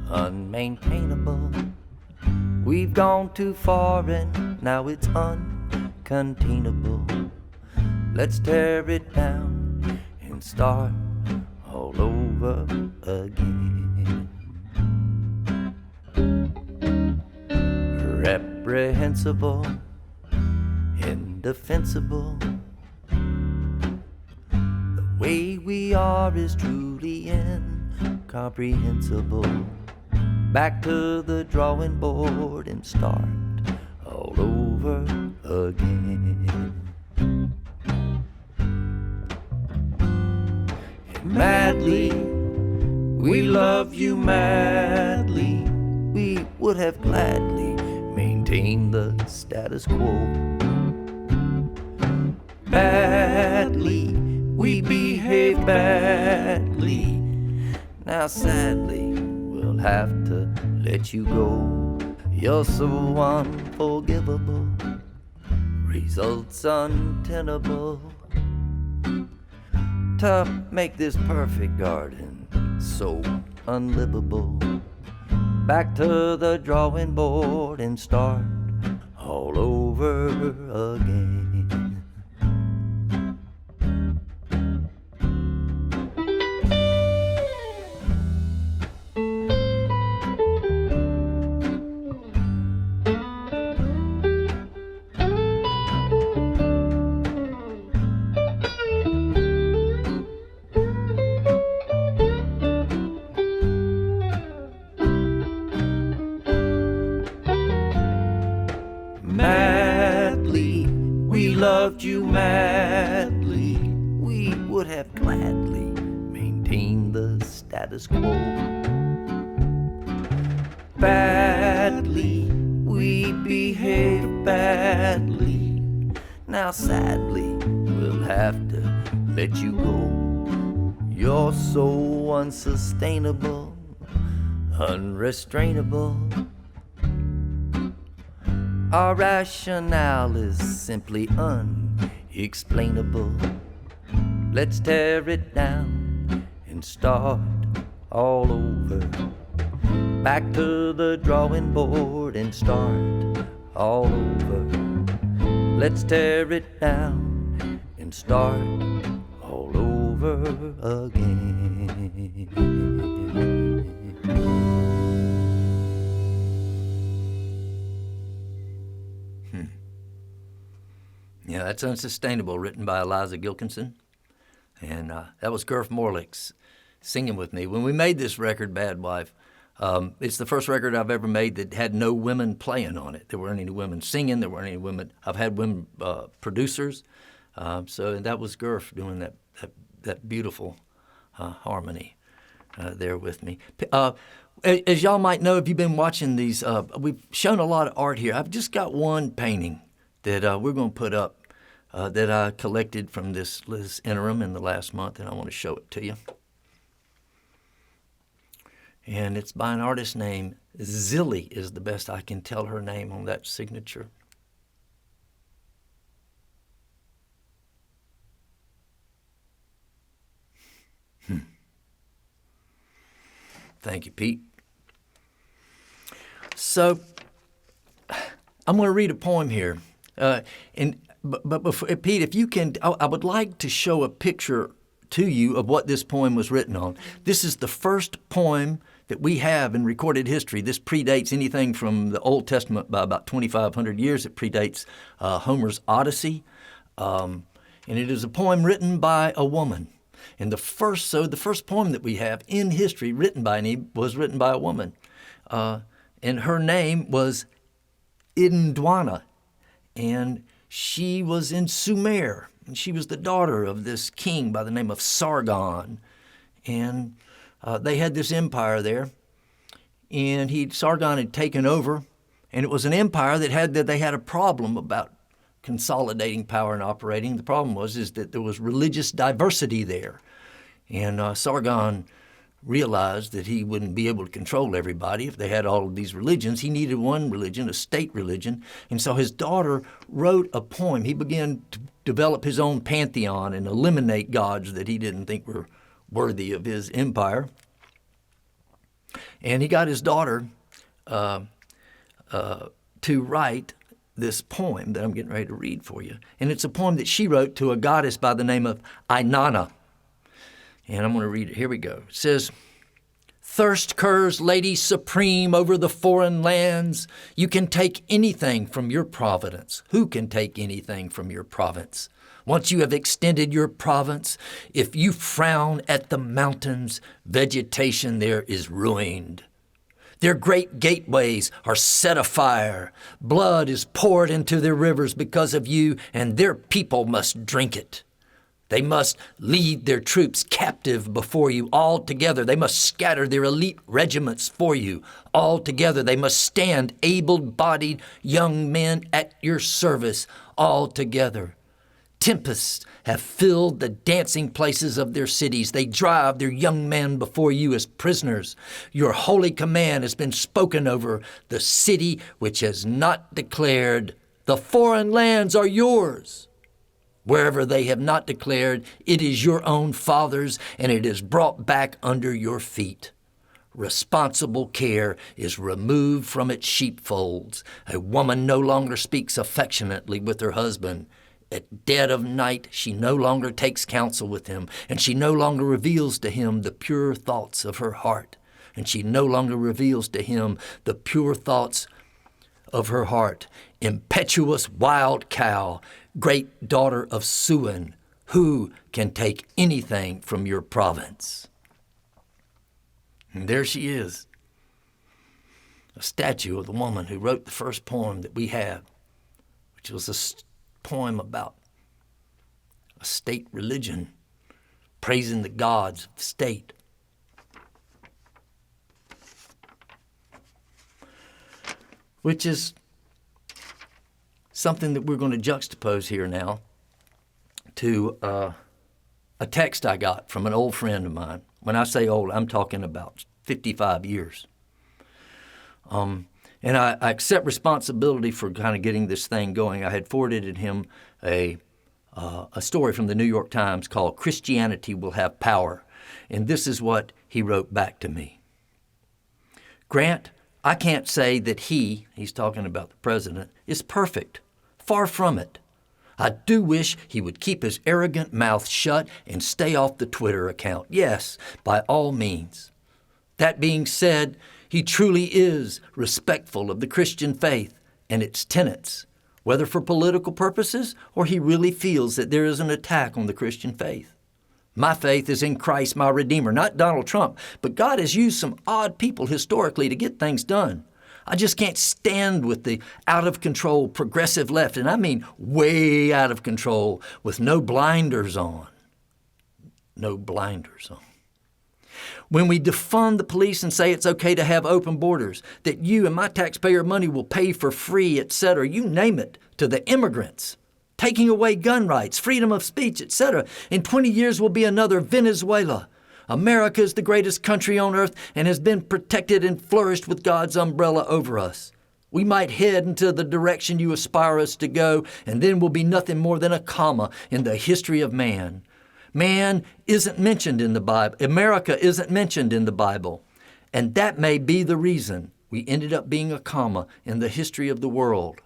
C: unmaintainable. We've gone too far and now it's uncontainable. Let's tear it down and start all over again. Reprehensible, indefensible. The way we are is truly incomprehensible. Back to the drawing board and start all over again. Madly, we love you madly. We would have gladly maintained the status quo. Badly, we behave badly. Now sadly, we'll have to let you go. You're so unforgivable, results untenable. To make this perfect garden so unlivable. Back to the drawing board and start all over again. Loved you madly, we would have gladly maintained the status quo. Badly, we behave badly. Now sadly, we'll have to let you go. You're so unsustainable, unrestrainable. Our rationale is simply unexplainable.
B: Let's tear it down and start all over. Back to the drawing board and start all over. Let's tear it down and start all over again. Yeah, that's Unsustainable, written by Eliza Gilkyson. And that was Gurf Morlick's singing with me. When we made this record, Bad Wife, it's the first record I've ever made that had no women playing on it. There weren't any women singing. There weren't any women. I've had women producers. So that was Gurf doing that beautiful harmony there with me. As y'all might know, if you've been watching these, we've shown a lot of art here. I've just got one painting that we're going to put up that I collected from this interim in the last month, and I want to show it to you. And it's by an artist named Zilly, is the best I can tell her name on that signature. Thank you, Pete. So I'm going to read a poem here. But before, Pete, if you can, I would like to show a picture to you of what this poem was written on. This is the first poem that we have in recorded history. This predates anything from the Old Testament by about 2,500 years. It predates Homer's Odyssey. And it is a poem written by a woman. And the first poem that we have in history was written by a woman. And her name was Edenhuanna. And she was in Sumer. And she was the daughter of this king by the name of Sargon. And they had this empire there. And Sargon had taken over. And it was an empire that they had a problem about consolidating power and operating. The problem was that there was religious diversity there. And Sargon realized that he wouldn't be able to control everybody if they had all of these religions. He needed one religion, a state religion. And so his daughter wrote a poem. He began to develop his own pantheon and eliminate gods that he didn't think were worthy of his empire. And he got his daughter to write this poem that I'm getting ready to read for you. And it's a poem that she wrote to a goddess by the name of Inanna. And I'm going to read it. Here we go. It says, "Thirst curs, lady supreme over the foreign lands, you can take anything from your providence. Who can take anything from your province? Once you have extended your province, if you frown at the mountains, vegetation there is ruined. Their great gateways are set afire. Blood is poured into their rivers because of you, and their people must drink it. They must lead their troops captive before you all together. They must scatter their elite regiments for you all together. They must stand able-bodied young men at your service all together. Tempests have filled the dancing places of their cities. They drive their young men before you as prisoners. Your holy command has been spoken over the city which has not declared, 'The foreign lands are yours.' Wherever they have not declared, it is your own fathers, and it is brought back under your feet. Responsible care is removed from its sheepfolds. A woman no longer speaks affectionately with her husband. At dead of night, she no longer takes counsel with him, and she no longer reveals to him the pure thoughts of her heart. And she no longer reveals to him the pure thoughts of her heart. Impetuous wild cow, great daughter of Suan, who can take anything from your province?" And there she is, a statue of the woman who wrote the first poem that we have, which was a poem about a state religion, praising the gods of the state. Which is something that we're going to juxtapose here now to a text I got from an old friend of mine. When I say old, I'm talking about 55 years. And I accept responsibility for kind of getting this thing going. I had forwarded him a
C: a story from the New York Times called "Christianity Will Have Power." And this is what he wrote back to me. Grant, I can't say that he's talking about the president, is perfect. Far from it. I do wish he would keep his arrogant mouth shut and stay off the Twitter account. Yes, by all means. That being said, he truly is respectful of the Christian faith and its tenets, whether for political purposes or he really feels that there is an attack on the Christian faith. My faith is in Christ, my Redeemer, not Donald Trump, but God has used some odd people historically to get things done. I just can't stand with the out-of-control progressive left, and I mean way out of control, with no blinders on. No blinders on. When we defund the police and say it's okay to have open borders, that you and my taxpayer money will pay for free, etc., you name it, to the immigrants, taking away gun rights, freedom of speech, etc., in 20 years will be another Venezuela. America is the greatest country on earth and has been protected and flourished with God's umbrella over us. We might head into the direction you aspire us to go, and then we'll be nothing more than a comma in the history of man. Man isn't mentioned in the Bible. America isn't mentioned in the Bible. And that may be the reason we ended up being a comma in the history of the world.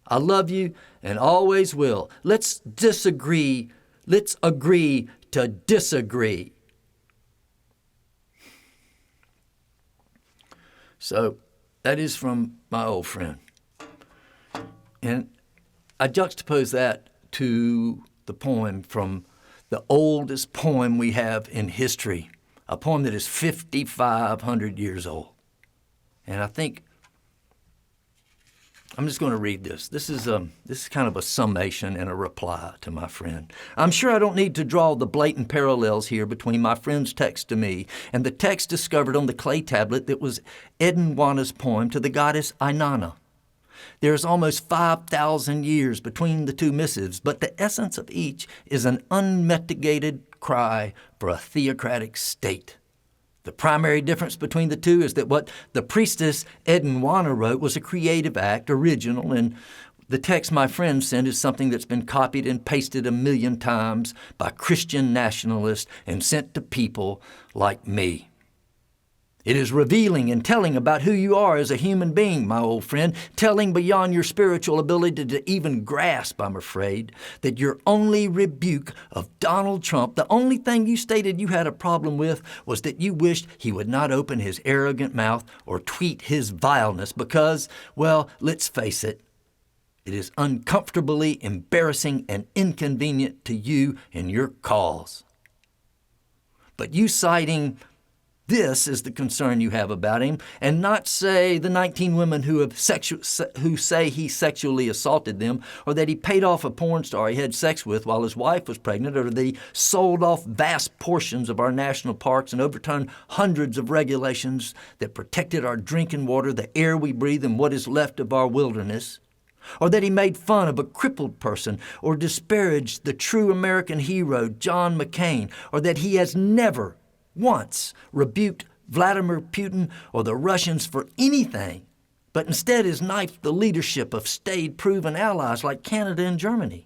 C: I love you and always will. Let's disagree. Let's agree to disagree. So that is from my old friend. And I juxtapose that to the poem from the oldest poem we have in history, a poem that is 5,500 years old. And I think I'm just going to read this. This is kind of a summation and a reply to my friend. I'm sure I don't need to draw the blatant parallels here between my friend's text to me and the text discovered on the clay tablet that was Edenhuanna's poem to the goddess Inanna. There is almost 5,000 years between the two missives, but the essence of each is an unmitigated cry for a theocratic state. The primary difference between the two is that what the priestess Edenhuanna wrote was a creative act, original, and the text my friend sent is something that's been copied and pasted 1,000,000 times by Christian nationalists and sent to people like me. It is revealing and telling about who you are as a human being, my old friend, telling beyond your spiritual ability to even grasp, I'm afraid, that your only rebuke of Donald Trump, the only thing you stated you had a problem with, was that you wished he would not open his arrogant mouth or tweet his vileness because, well, let's face it, it is uncomfortably embarrassing and inconvenient to you and your cause. But you citing this is the concern you have about him, and not, say, the 19 women who say he sexually assaulted them, or that he paid off a porn star he had sex with while his wife was pregnant, or that he sold off vast portions of our national parks and overturned hundreds of regulations that protected our drinking water, the air we breathe, and what is left of our wilderness. Or that he made fun of a crippled person, or disparaged the true American hero, John McCain, or that he has never once rebuked Vladimir Putin or the Russians for anything, but instead has knifed the leadership of staid, proven allies like Canada and Germany.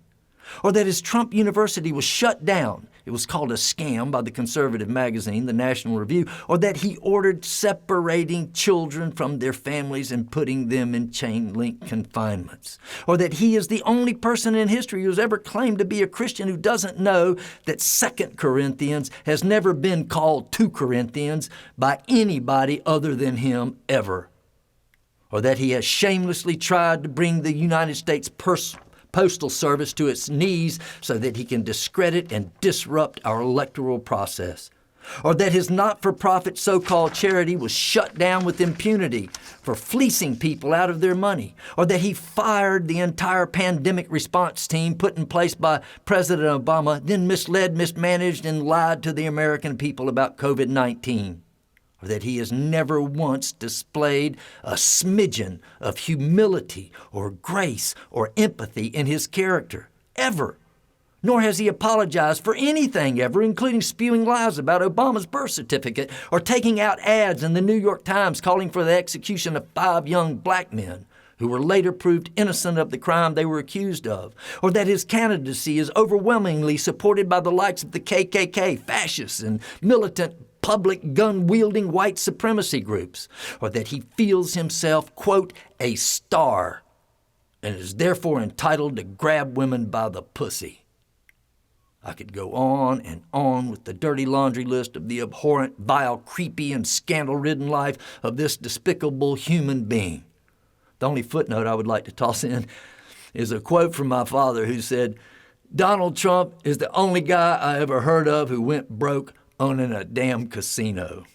C: Or that his Trump University was shut down. It was called a scam by the conservative magazine, the National Review. Or that he ordered separating children from their families and putting them in chain-link confinements. Or that he is the only person in history who's ever claimed to be a Christian who doesn't know that 2 Corinthians has never been called 2 Corinthians by anybody other than him ever. Or that he has shamelessly tried to bring the United States Postal Service to its knees so that he can discredit and disrupt our electoral process. Or that his not-for-profit so-called charity was shut down with impunity for fleecing people out of their money. Or that he fired the entire pandemic response team put in place by President Obama, then misled, mismanaged, and lied to the American people about COVID-19. Or that he has never once displayed a smidgen of humility or grace or empathy in his character, ever. Nor has he apologized for anything ever, including spewing lies about Obama's birth certificate or taking out ads in the New York Times calling for the execution of 5 young black men who were later proved innocent of the crime they were accused of, or that his candidacy is overwhelmingly supported by the likes of the KKK, fascists, and militant public gun-wielding white supremacy groups, or that he feels himself, quote, a star, and is therefore entitled to grab women by the pussy. I could go on and on with the dirty laundry list of the abhorrent, vile, creepy, and scandal-ridden life of this despicable human being. The only footnote I would like to toss in is a quote from my father who said, "Donald Trump is the only guy I ever heard of who went broke owning a damn casino."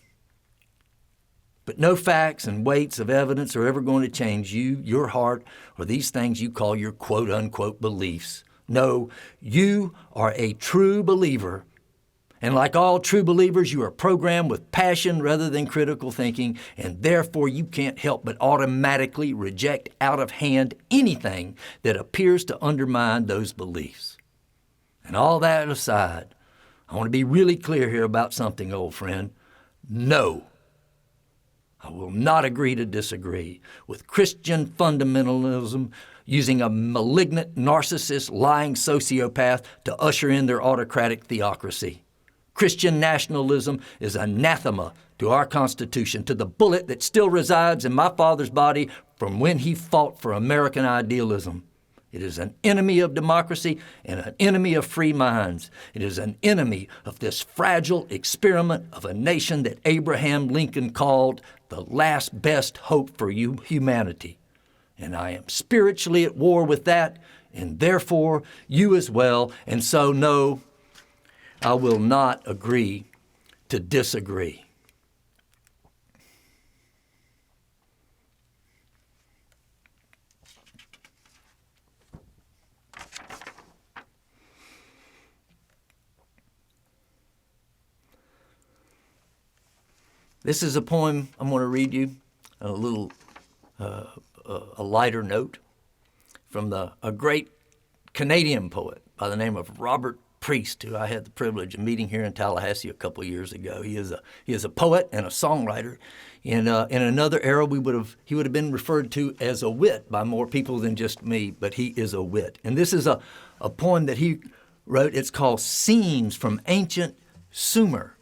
C: But no facts and weights of evidence are ever going to change you, your heart, or these things you call your quote-unquote beliefs. No, you are a true believer. And like all true believers, you are programmed with passion rather than critical thinking, and therefore you can't help but automatically reject out of hand anything that appears to undermine those beliefs. And all that aside, I want to be really clear here about something, old friend. No, I will not agree to disagree with Christian fundamentalism using a malignant, narcissist, lying sociopath to usher in their autocratic theocracy. Christian nationalism is anathema to our Constitution, to the bullet that still resides in my father's body from when he fought for American idealism. It is an enemy of democracy and an enemy of free minds. It is an enemy of this fragile experiment of a nation that Abraham Lincoln called the last best hope for humanity. And I am spiritually at war with that, and therefore you as well. And so, no, I will not agree to disagree. This is a poem I'm going to read you, a little, a lighter note from a great Canadian poet by the name of Robert Priest, who I had the privilege of meeting here in Tallahassee a couple of years ago. He is a poet and a songwriter. In another era, he would have been referred to as a wit by more people than just me, but he is a wit. And this is a poem that he wrote. It's called Scenes from Ancient Sumer.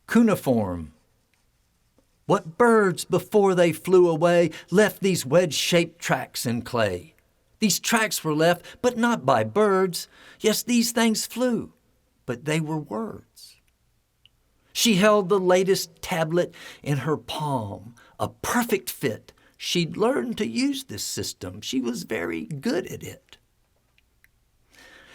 C: Cuneiform. What birds before they flew away left these wedge-shaped tracks in clay? These tracks were left, but not by birds. Yes, these things flew, but they were words. She held the latest tablet in her palm, a perfect fit. She'd learned to use this system. She was very good at it.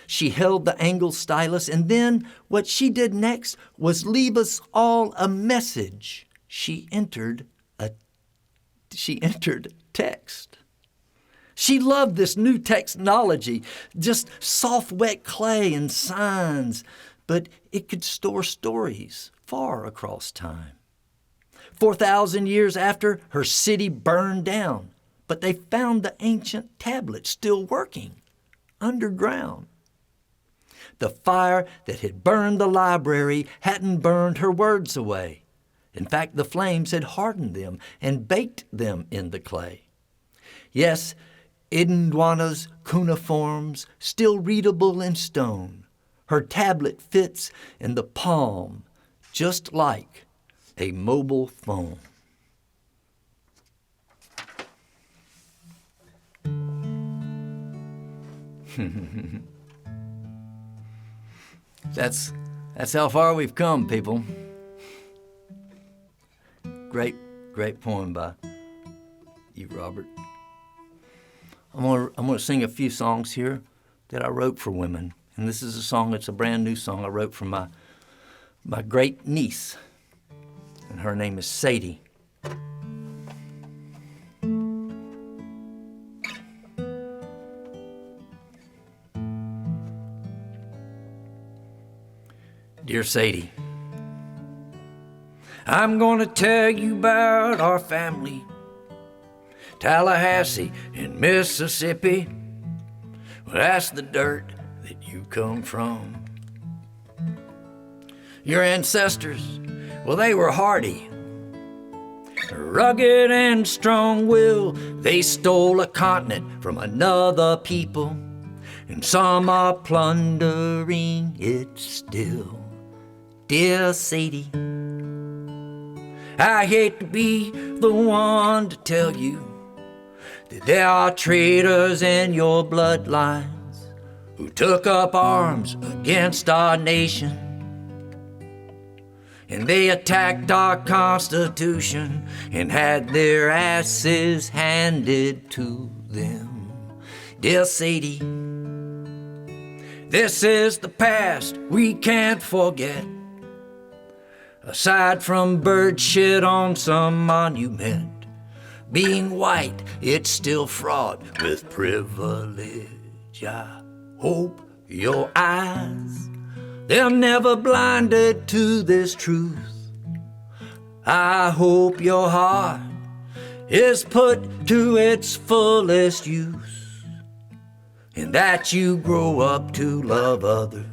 C: She held the angle stylus, and then what she did next was leave us all a message. She entered text. She loved this new technology, just soft, wet clay and signs, but it could store stories far across time. 4,000 years after, her city burned down, but they found the ancient tablet still working underground. The fire that had burned the library hadn't burned her words away. In fact, the flames had hardened them and baked them in the clay. Yes, Edenhuanna's cuneiforms, still readable in stone. Her tablet fits in the palm, just like a mobile phone. That's how far we've come, people. Great poem by you, Robert. I'm gonna sing a few songs here that I wrote for women. And this is a song, it's a brand new song I wrote for my great niece. And her name is Sadie. Dear Sadie, I'm gonna tell you about our family. Tallahassee in Mississippi. Well, that's the dirt that you come from. Your ancestors, well, they were hardy.
B: Rugged and strong-willed, they stole a continent from another people, and some are plundering it still. Dear Sadie, I hate to be the one to tell you that there are traitors in your bloodlines who took up arms against our nation. And they attacked our Constitution and had their asses handed to them. Dear Sadie, this is the past we can't forget. Aside from bird shit on some monument, being white, it's still fraught with privilege. I hope your eyes, they're never blinded to this truth. I hope your heart is put to its fullest use, and that you grow up to love others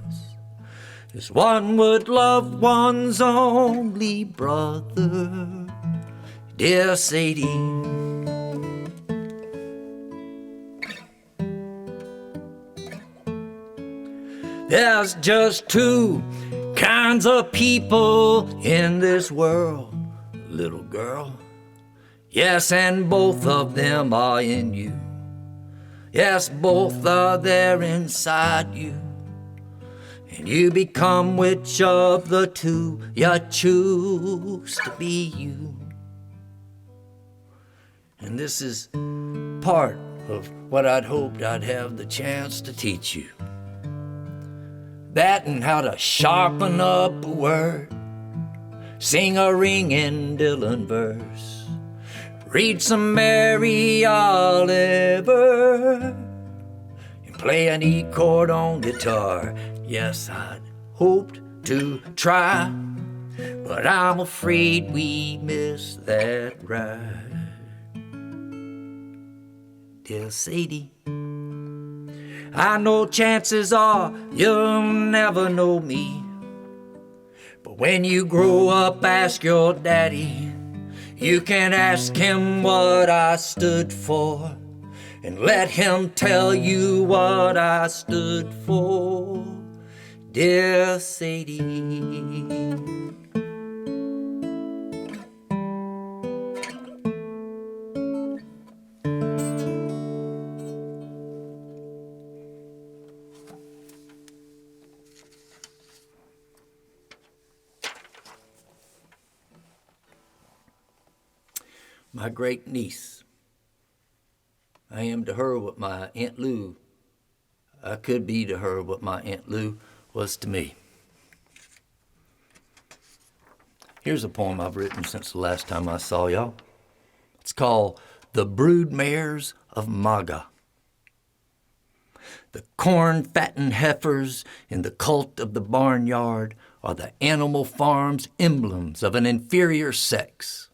B: as one would love one's only brother. Dear Sadie, there's just two kinds of people in this world, little girl. Yes, and both of them are in you. Yes, both are there inside you. And you become which of the two you choose to be you. And this is part of what I'd hoped I'd have the chance to teach you. That and how to sharpen up a word, sing a ringing Dylan verse, read some Mary Oliver, and play an E chord on guitar. Yes, I'd hoped to try, but I'm afraid we missed that ride. Dear Sadie, I know chances are you'll never know me, but when you grow up, ask your daddy. You can ask him what I stood for, and let him tell you what I stood for. Dear Sadie, my great niece. I am to her what my Aunt Lou, I could be to her what my Aunt Lou was to me. Here's a poem I've written since the last time I saw y'all. It's called The Brood Mares of MAGA. The corn-fattened heifers in the cult of the barnyard are the animal farm's emblems of an inferior sex.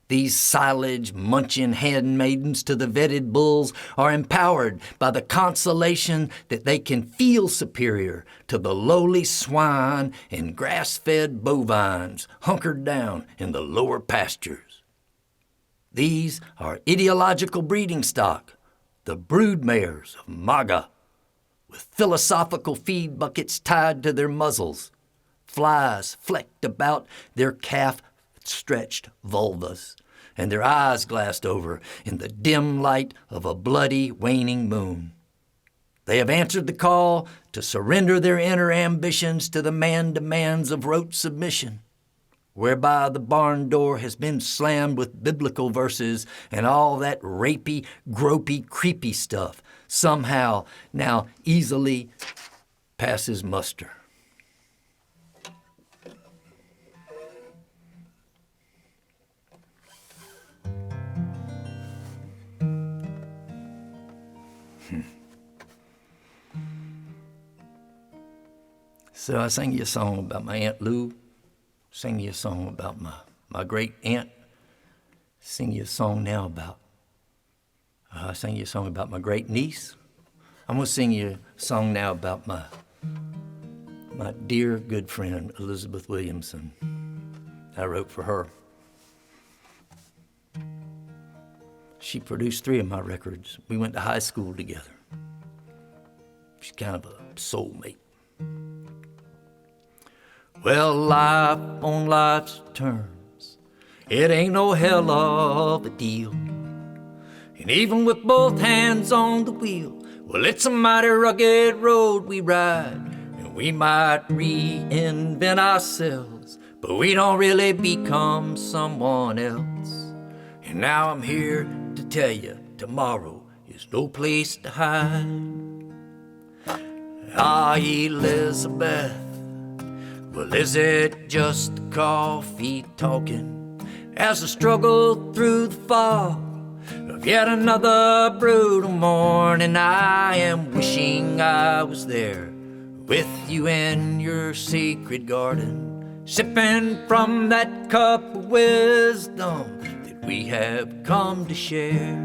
B: These silage-munching handmaidens to the vetted bulls are empowered by the consolation that they can feel superior to the lowly swine and grass-fed bovines hunkered down in the lower pastures. These are ideological breeding stock, the brood mares of MAGA, with philosophical feed buckets tied to their muzzles, flies flecked about their calf-stretched vulvas, and their eyes glassed over in the dim light of a bloody, waning moon. They have answered the call to surrender their inner ambitions to the man-demands of rote submission, whereby the barn door has been slammed with biblical verses and all that rapey, gropey, creepy stuff somehow now easily passes muster. So I sang you a song about my Aunt Lou, sang you a song about my great aunt, sing you a song now about, I sang you a song about my great niece. I'm gonna sing you a song now about my dear good friend, Elisabeth Williamson. I wrote for her.
C: She produced 3 of my records. We went to high school together. She's kind of a soulmate. Well, life on life's terms, it ain't no hell of a deal. And even with both hands on the wheel, well, it's a mighty rugged road we ride. And we might reinvent ourselves, but we don't really become someone else. And now I'm here to tell you, tomorrow is no place to hide. Ah, Elisabeth, well, is it just the coffee talking as I struggle through the fog of yet another brutal morning? I am wishing I was there with you in your sacred garden, sipping from that cup of wisdom that we have come to share.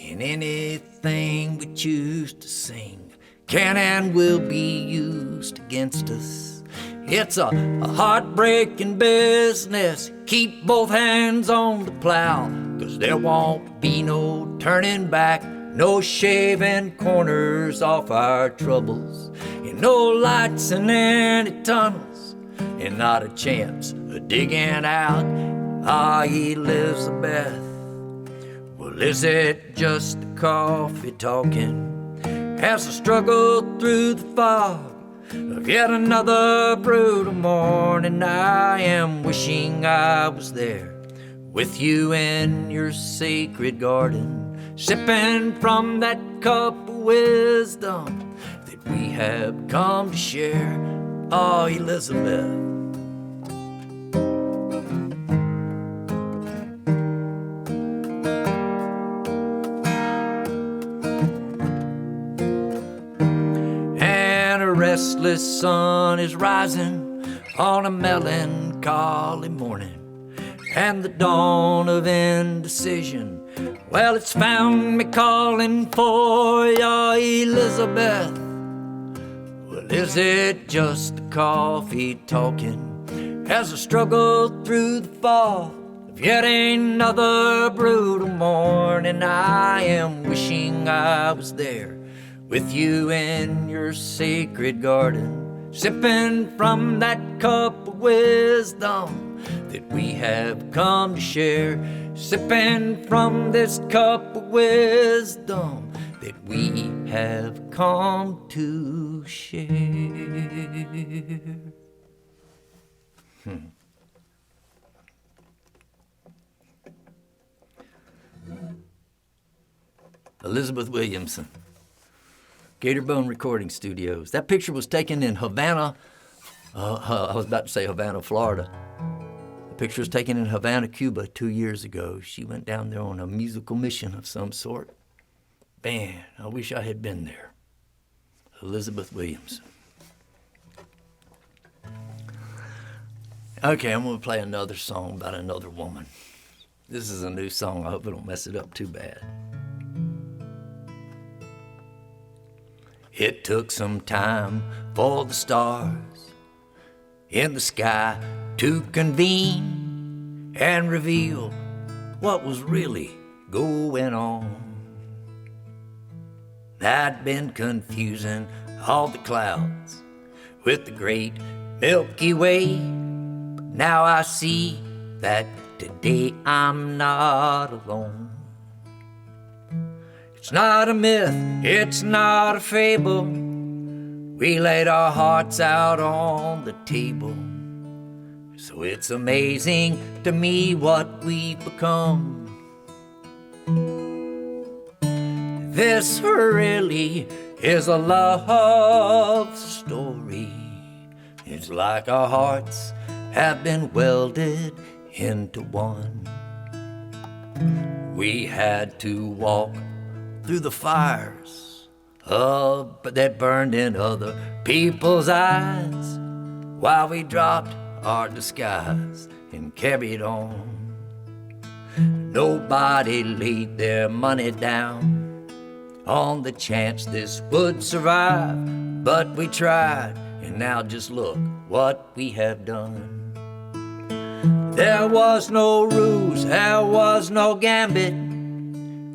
C: And anything we choose to sing can and will be used against us. It's a heartbreaking business. Keep both hands on the plow, 'cause there won't be no turning back, no shaving corners off our troubles, and no lights in any tunnels, and not a chance of digging out. Ah, Elisabeth, well, is it just the coffee talking as I struggle through the fog of yet another brutal morning? I am wishing I was there with you in your sacred garden, sipping from that cup of wisdom that we have come to share. Oh, Elisabeth. Restless sun is rising on a melancholy morning, and the dawn of indecision, well, it's found me calling for ya, Elisabeth. Well, is it just the coffee talking as I struggle through the fall of yet another brutal morning? I am wishing I was there with you in your sacred garden, sipping from that cup of wisdom that we have come to share, sipping from this cup of wisdom that we have come to share. Elisabeth Williamson, Gatorbone Recording Studios. That picture was taken in Havana. I was about to say Havana, Florida. The picture was taken in Havana, Cuba 2 years ago. She went down there on a musical mission of some sort. Man, I wish I had been there. Elisabeth Williamson. Okay, I'm going to play another song about another woman. This is a new song. I hope I don't mess it up too bad. It took some time for the stars in the sky to convene and reveal what was really going on. I'd been confusing all the clouds with the great Milky Way, but now I see that today I'm not alone. It's not a myth, it's not a fable. We laid our hearts out on the table. So it's amazing to me what we've become. This really is a love story. It's like our hearts have been welded into one. We had to walk through the fires that burned in other people's eyes, while we dropped our disguise and carried on. Nobody laid their money down on the chance this would survive, but we tried, and now just look what we have done.
B: There was no ruse, there was no gambit.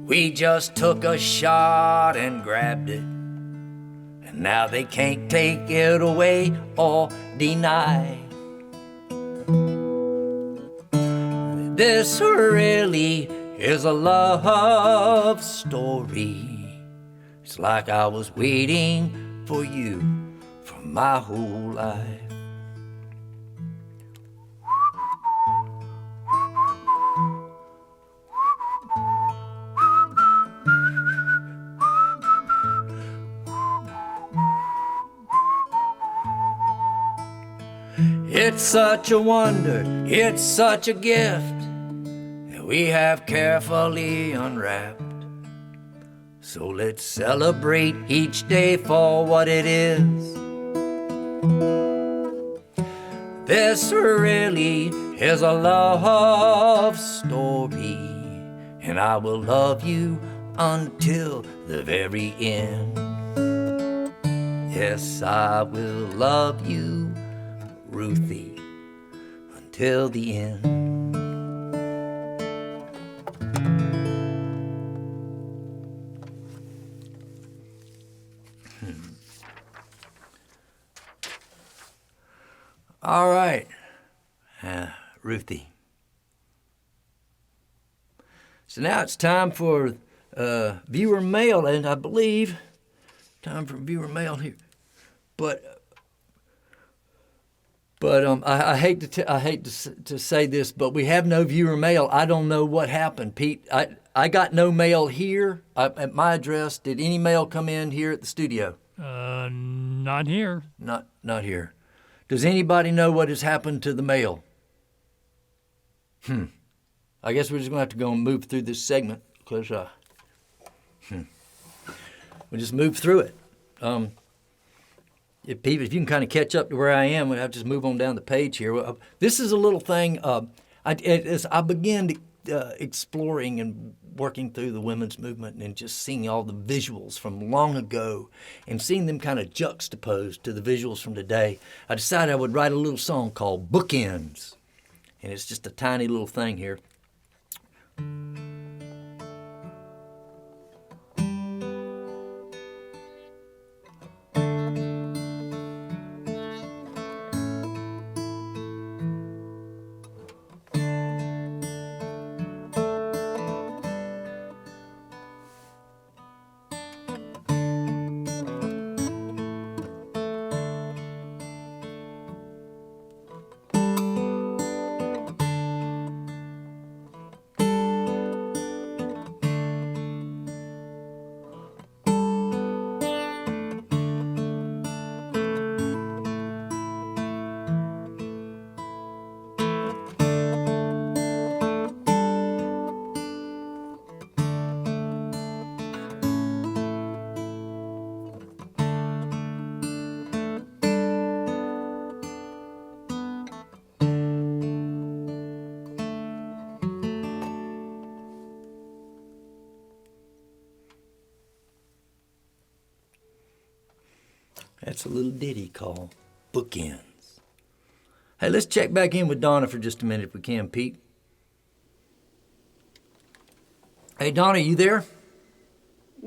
B: We just took a shot and grabbed it. And now they can't take it away or deny. This really is a love story. It's like I was waiting for you for my whole life. It's such a wonder, it's such a gift that we have carefully unwrapped. So let's celebrate each day for what it is. This really is a love story, and I will love you until the very end. Yes, I will love you, Ruthie, until the end. All right, Ruthie. So now it's time for viewer mail, and I believe time for viewer mail here. But I hate to say this, but we have no viewer mail. I don't know what happened, Pete. I got no mail here at my address. Did any mail come in here at the studio?
F: Not here.
B: Not here. Does anybody know what has happened to the mail? I guess we're just gonna have to go and move through this segment because we'll just move through it. If you can kind of catch up to where I am, I'll just move on down the page here. This is a little thing. As I began exploring and working through the women's movement and just seeing all the visuals from long ago and seeing them kind of juxtaposed to the visuals from today, I decided I would write a little song called Bookends. And it's just a tiny little thing here. That's a little ditty called Bookends. Hey, let's check back in with Donna for just a minute if we can, Pete. Hey, Donna, you there?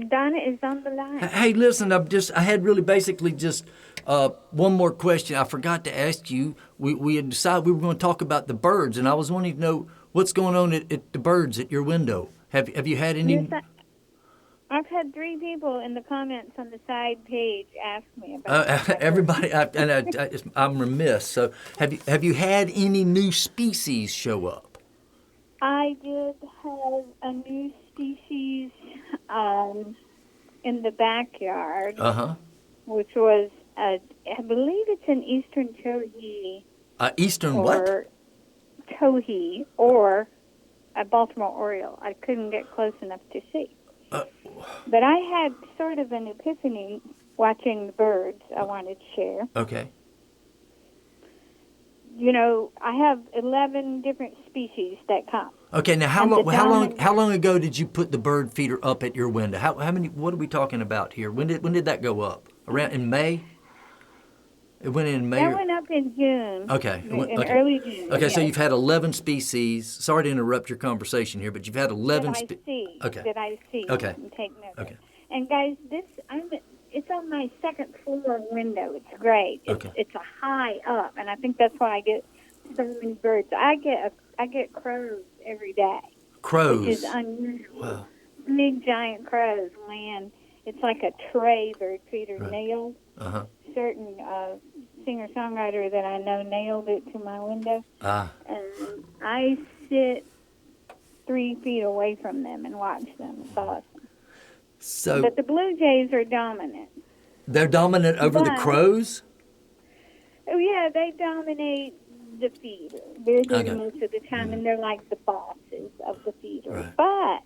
D: Donna is on the line.
B: Hey, listen, I had really basically just one more question. I forgot to ask you. We had decided we were going to talk about the birds, and I was wanting to know what's going on at the birds at your window. Have you had any?
D: Yes, I've had 3 people in the comments on the side page ask me about
B: everybody, I'm remiss. So, have you had any new species show up?
D: I did have a new species in the backyard, which was, I believe it's an eastern towhee.
B: Eastern what?
D: Towhee, or a Baltimore oriole. I couldn't get close enough to see. But I had sort of an epiphany watching the birds I wanted to share.
B: Okay.
D: You know, I have 11 different species that come.
B: Okay, now how long ago did you put the bird feeder up at your window? How many? What are we talking about here? When did that go up? Around in May?
C: It went in May.
D: That went up in June.
C: Okay.
D: Early June.
C: Okay, so
D: yes.
C: you've had 11 species. Sorry to interrupt your conversation here, but you've had 11
D: that I see.
C: Okay.
D: And take note of.
C: Okay.
D: And guys, it's on my second floor window. It's great. It's a high up, and I think that's why I get so many birds. I get crows every day.
C: Crows.
D: Which is unusual.
C: Wow.
D: Big giant crows land. It's like a tray bird feeder nailed.
C: Uh-huh.
D: Certain singer-songwriter that I know nailed it to my window. And I sit 3 feet away from them and watch them. It's awesome. But the blue jays are dominant.
C: They're dominant over the crows?
D: Oh, yeah, they dominate the feeder. They're there most of the time, and they're like the bosses of the feeder.
C: Right.
D: But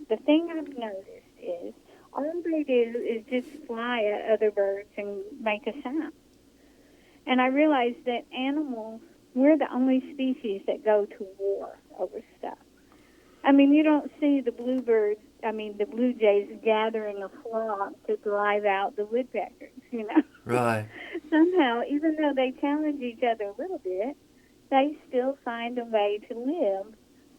D: the thing I've noticed is all they do is just fly at other birds and make a sound. And I realized that animals, we're the only species that go to war over stuff. I mean, you don't see the blue jays gathering a flock to drive out the woodpeckers, you know.
C: Right.
D: Somehow, even though they challenge each other a little bit, they still find a way to live,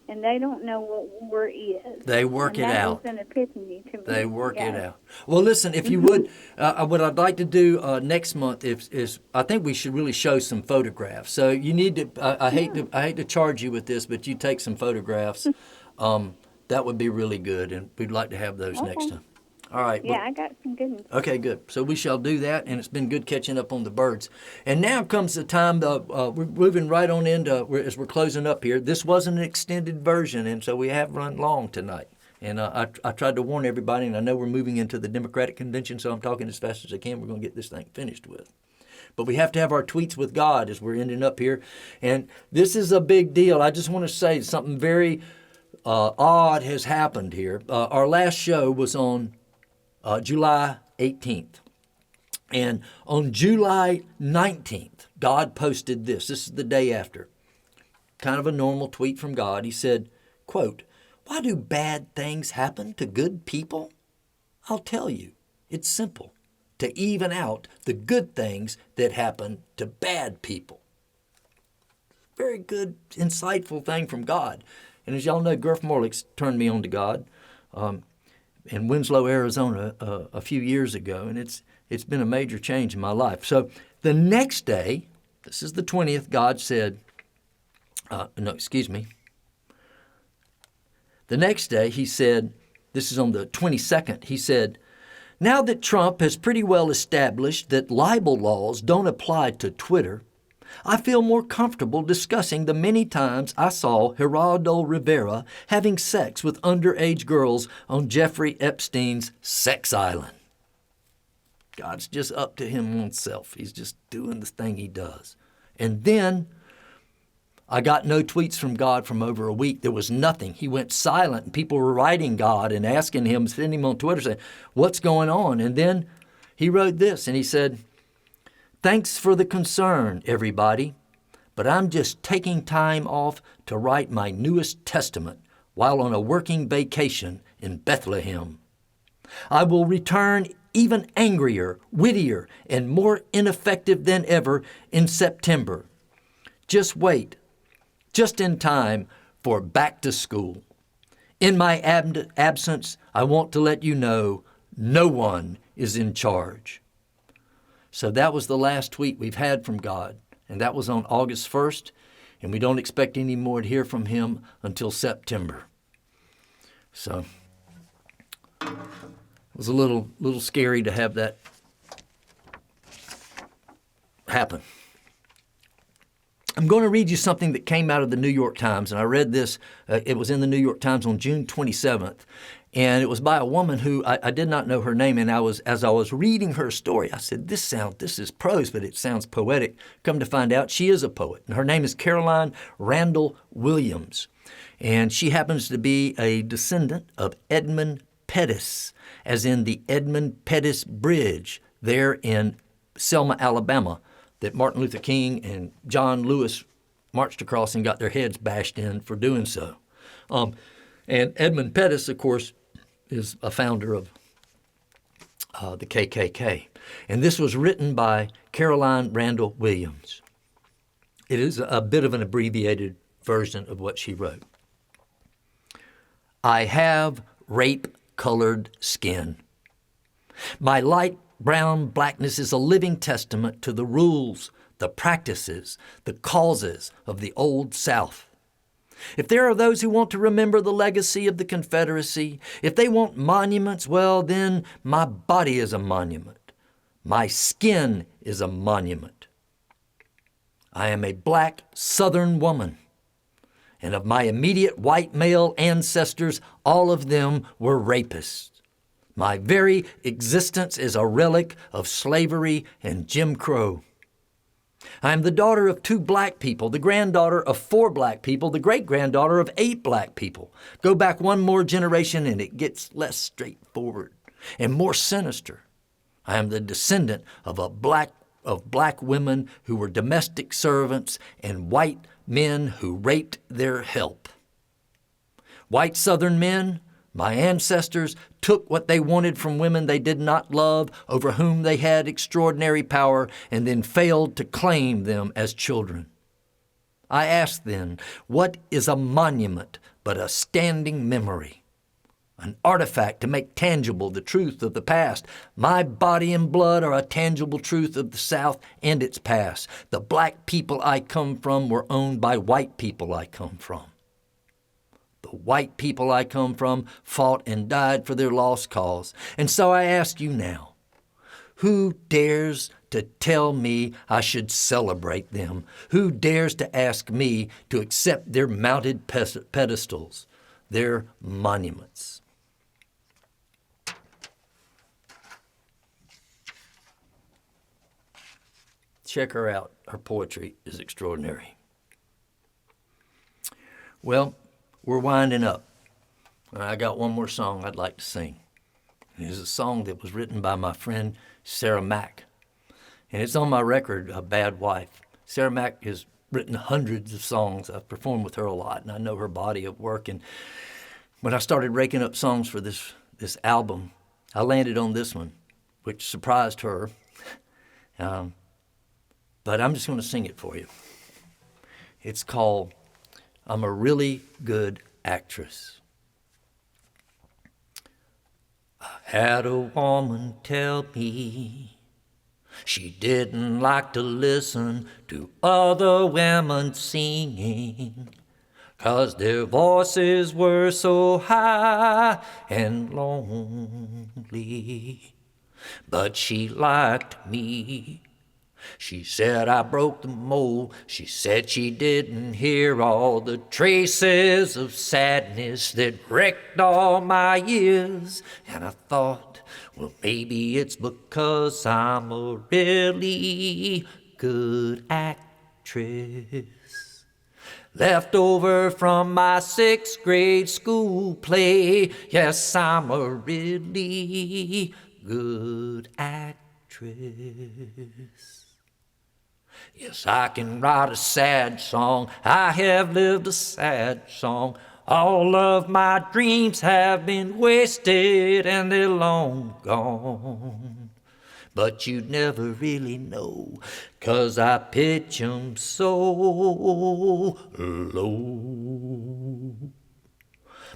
D: and they don't know what war is.
C: They work it out.
D: That was an epiphany to me.
C: They work it out. Well, listen, if you would, what I'd like to do next month is I think we should really show some photographs. So you need to. I hate to charge you with this, but you take some photographs. That would be really good, and we'd like to have those next time. All right.
D: Yeah, I got some good ones.
C: Okay, good. So we shall do that, and it's been good catching up on the birds. And now comes the time, we're moving right on into, as we're closing up here. This was an extended version, and so we have run long tonight. And I tried to warn everybody, and I know we're moving into the Democratic Convention, so I'm talking as fast as I can. We're going to get this thing finished with. But we have to have our tweets with God as we're ending up here. And this is a big deal. I just want to say something very odd has happened here. Our last show was on July 18th. And on July 19th, God posted this. This is the day after. Kind of a normal tweet from God. He said, quote, "Why do bad things happen to good people? I'll tell you. It's simple. To even out the good things that happen to bad people." Very good, insightful thing from God. And as y'all know, Gruff Morlick's turned me on to God. In Winslow, Arizona, a few years ago, and it's been a major change in my life. So the next day, this is the 20th, God said, The next day, he said, this is on the 22nd, he said, "Now that Trump has pretty well established that libel laws don't apply to Twitter, I feel more comfortable discussing the many times I saw Geraldo Rivera having sex with underage girls on Jeffrey Epstein's sex island." God's just up to him himself. He's just doing the thing he does. And then I got no tweets from God from over a week. There was nothing. He went silent, and people were writing God and asking him, sending him on Twitter, saying, "What's going on?" And then he wrote this, and he said, "Thanks for the concern, everybody, but I'm just taking time off to write my newest testament while on a working vacation in Bethlehem. I will return even angrier, wittier, and more ineffective than ever in September. Just wait, just in time for back to school. In my absence, I want to let you know no one is in charge." So that was the last tweet we've had from God, and that was on August 1st, and we don't expect any more to hear from him until September. So it was a little scary to have that happen. I'm going to read you something that came out of the New York Times, and I read this. It was in the New York Times on June 27th, and it was by a woman who I did not know her name. And as I was reading her story, I said, "This is prose, but it sounds poetic." Come to find out, she is a poet, and her name is Caroline Randall Williams, and she happens to be a descendant of Edmund Pettus, as in the Edmund Pettus Bridge there in Selma, Alabama, that Martin Luther King and John Lewis marched across and got their heads bashed in for doing so. And Edmund Pettus, of course, is a founder of the KKK. And this was written by Caroline Randall Williams. It is a bit of an abbreviated version of what she wrote. I have rape-colored skin. My light brown blackness is a living testament to the rules, the practices, the causes of the Old South. If there are those who want to remember the legacy of the Confederacy, if they want monuments, well, then my body is a monument. My skin is a monument. I am a black Southern woman, and of my immediate white male ancestors, all of them were rapists. My very existence is a relic of slavery and Jim Crow. I am the daughter of 2 black people, the granddaughter of 4 black people, the great-granddaughter of 8 black people. Go back one more generation and it gets less straightforward and more sinister. I am the descendant of black women who were domestic servants and white men who raped their help. White Southern men, my ancestors, took what they wanted from women they did not love, over whom they had extraordinary power, and then failed to claim them as children. I ask then, what is a monument but a standing memory? An artifact to make tangible the truth of the past. My body and blood are a tangible truth of the South and its past. The black people I come from were owned by white people I come from. The white people I come from fought and died for their lost cause. And so I ask you now, who dares to tell me I should celebrate them? Who dares to ask me to accept their mounted pedestals, their monuments? Check her out. Her poetry is extraordinary. Well, we're winding up. I got one more song I'd like to sing. It is a song that was written by my friend Sarah Mack. And it's on my record, A Bad Wife. Sarah Mack has written hundreds of songs. I've performed with her a lot, and I know her body of work. And when I started raking up songs for this album, I landed on this one, which surprised her. But I'm just going to sing it for you. It's called I'm a Really Good Actress. I had a woman tell me she didn't like to listen to other women singing, 'cause their voices were so high and lonely. But she liked me. She said I broke the mold. She said she didn't hear all the traces of sadness that wrecked all my years. And I thought, well, maybe it's because I'm a really good actress. Left over from my 6th grade school play. Yes, I'm a really good actress. Yes, I can write a sad song. I have lived a sad song. All of my dreams have been wasted and they're long gone. But you'd never really know, 'cause I pitch 'em so low.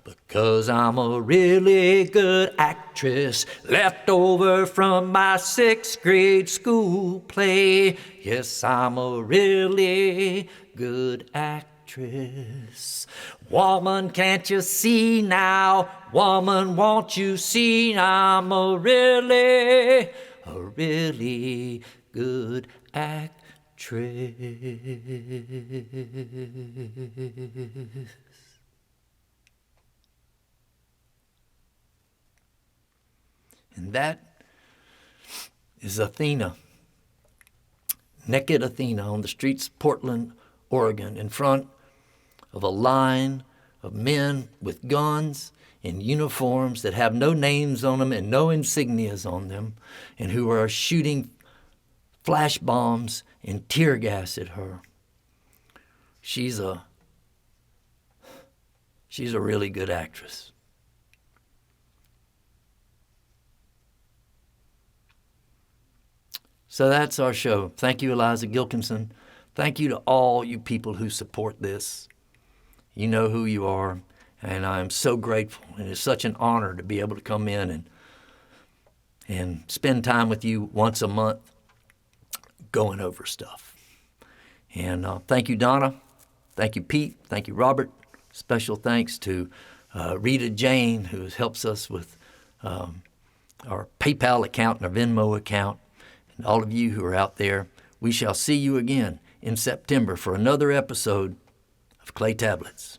C: Because I'm a really good actress, left over from my 6th grade school play. Yes, I'm a really good actress. Woman, can't you see now? Woman, won't you see I'm a really good actress. And that is Athena, naked Athena on the streets of Portland, Oregon, in front of a line of men with guns in uniforms that have no names on them and no insignias on them, and who are shooting flash bombs and tear gas at her. She's a really good actress. So that's our show. Thank you, Eliza Gilkyson. Thank you to all you people who support this. You know who you are, and I'm so grateful. And it's such an honor to be able to come in and spend time with you once a month going over stuff. And thank you, Donna. Thank you, Pete. Thank you, Robert. Special thanks to Rita Jane, who helps us with our PayPal account and our Venmo account. And all of you who are out there, we shall see you again in September for another episode of Clay Tablets.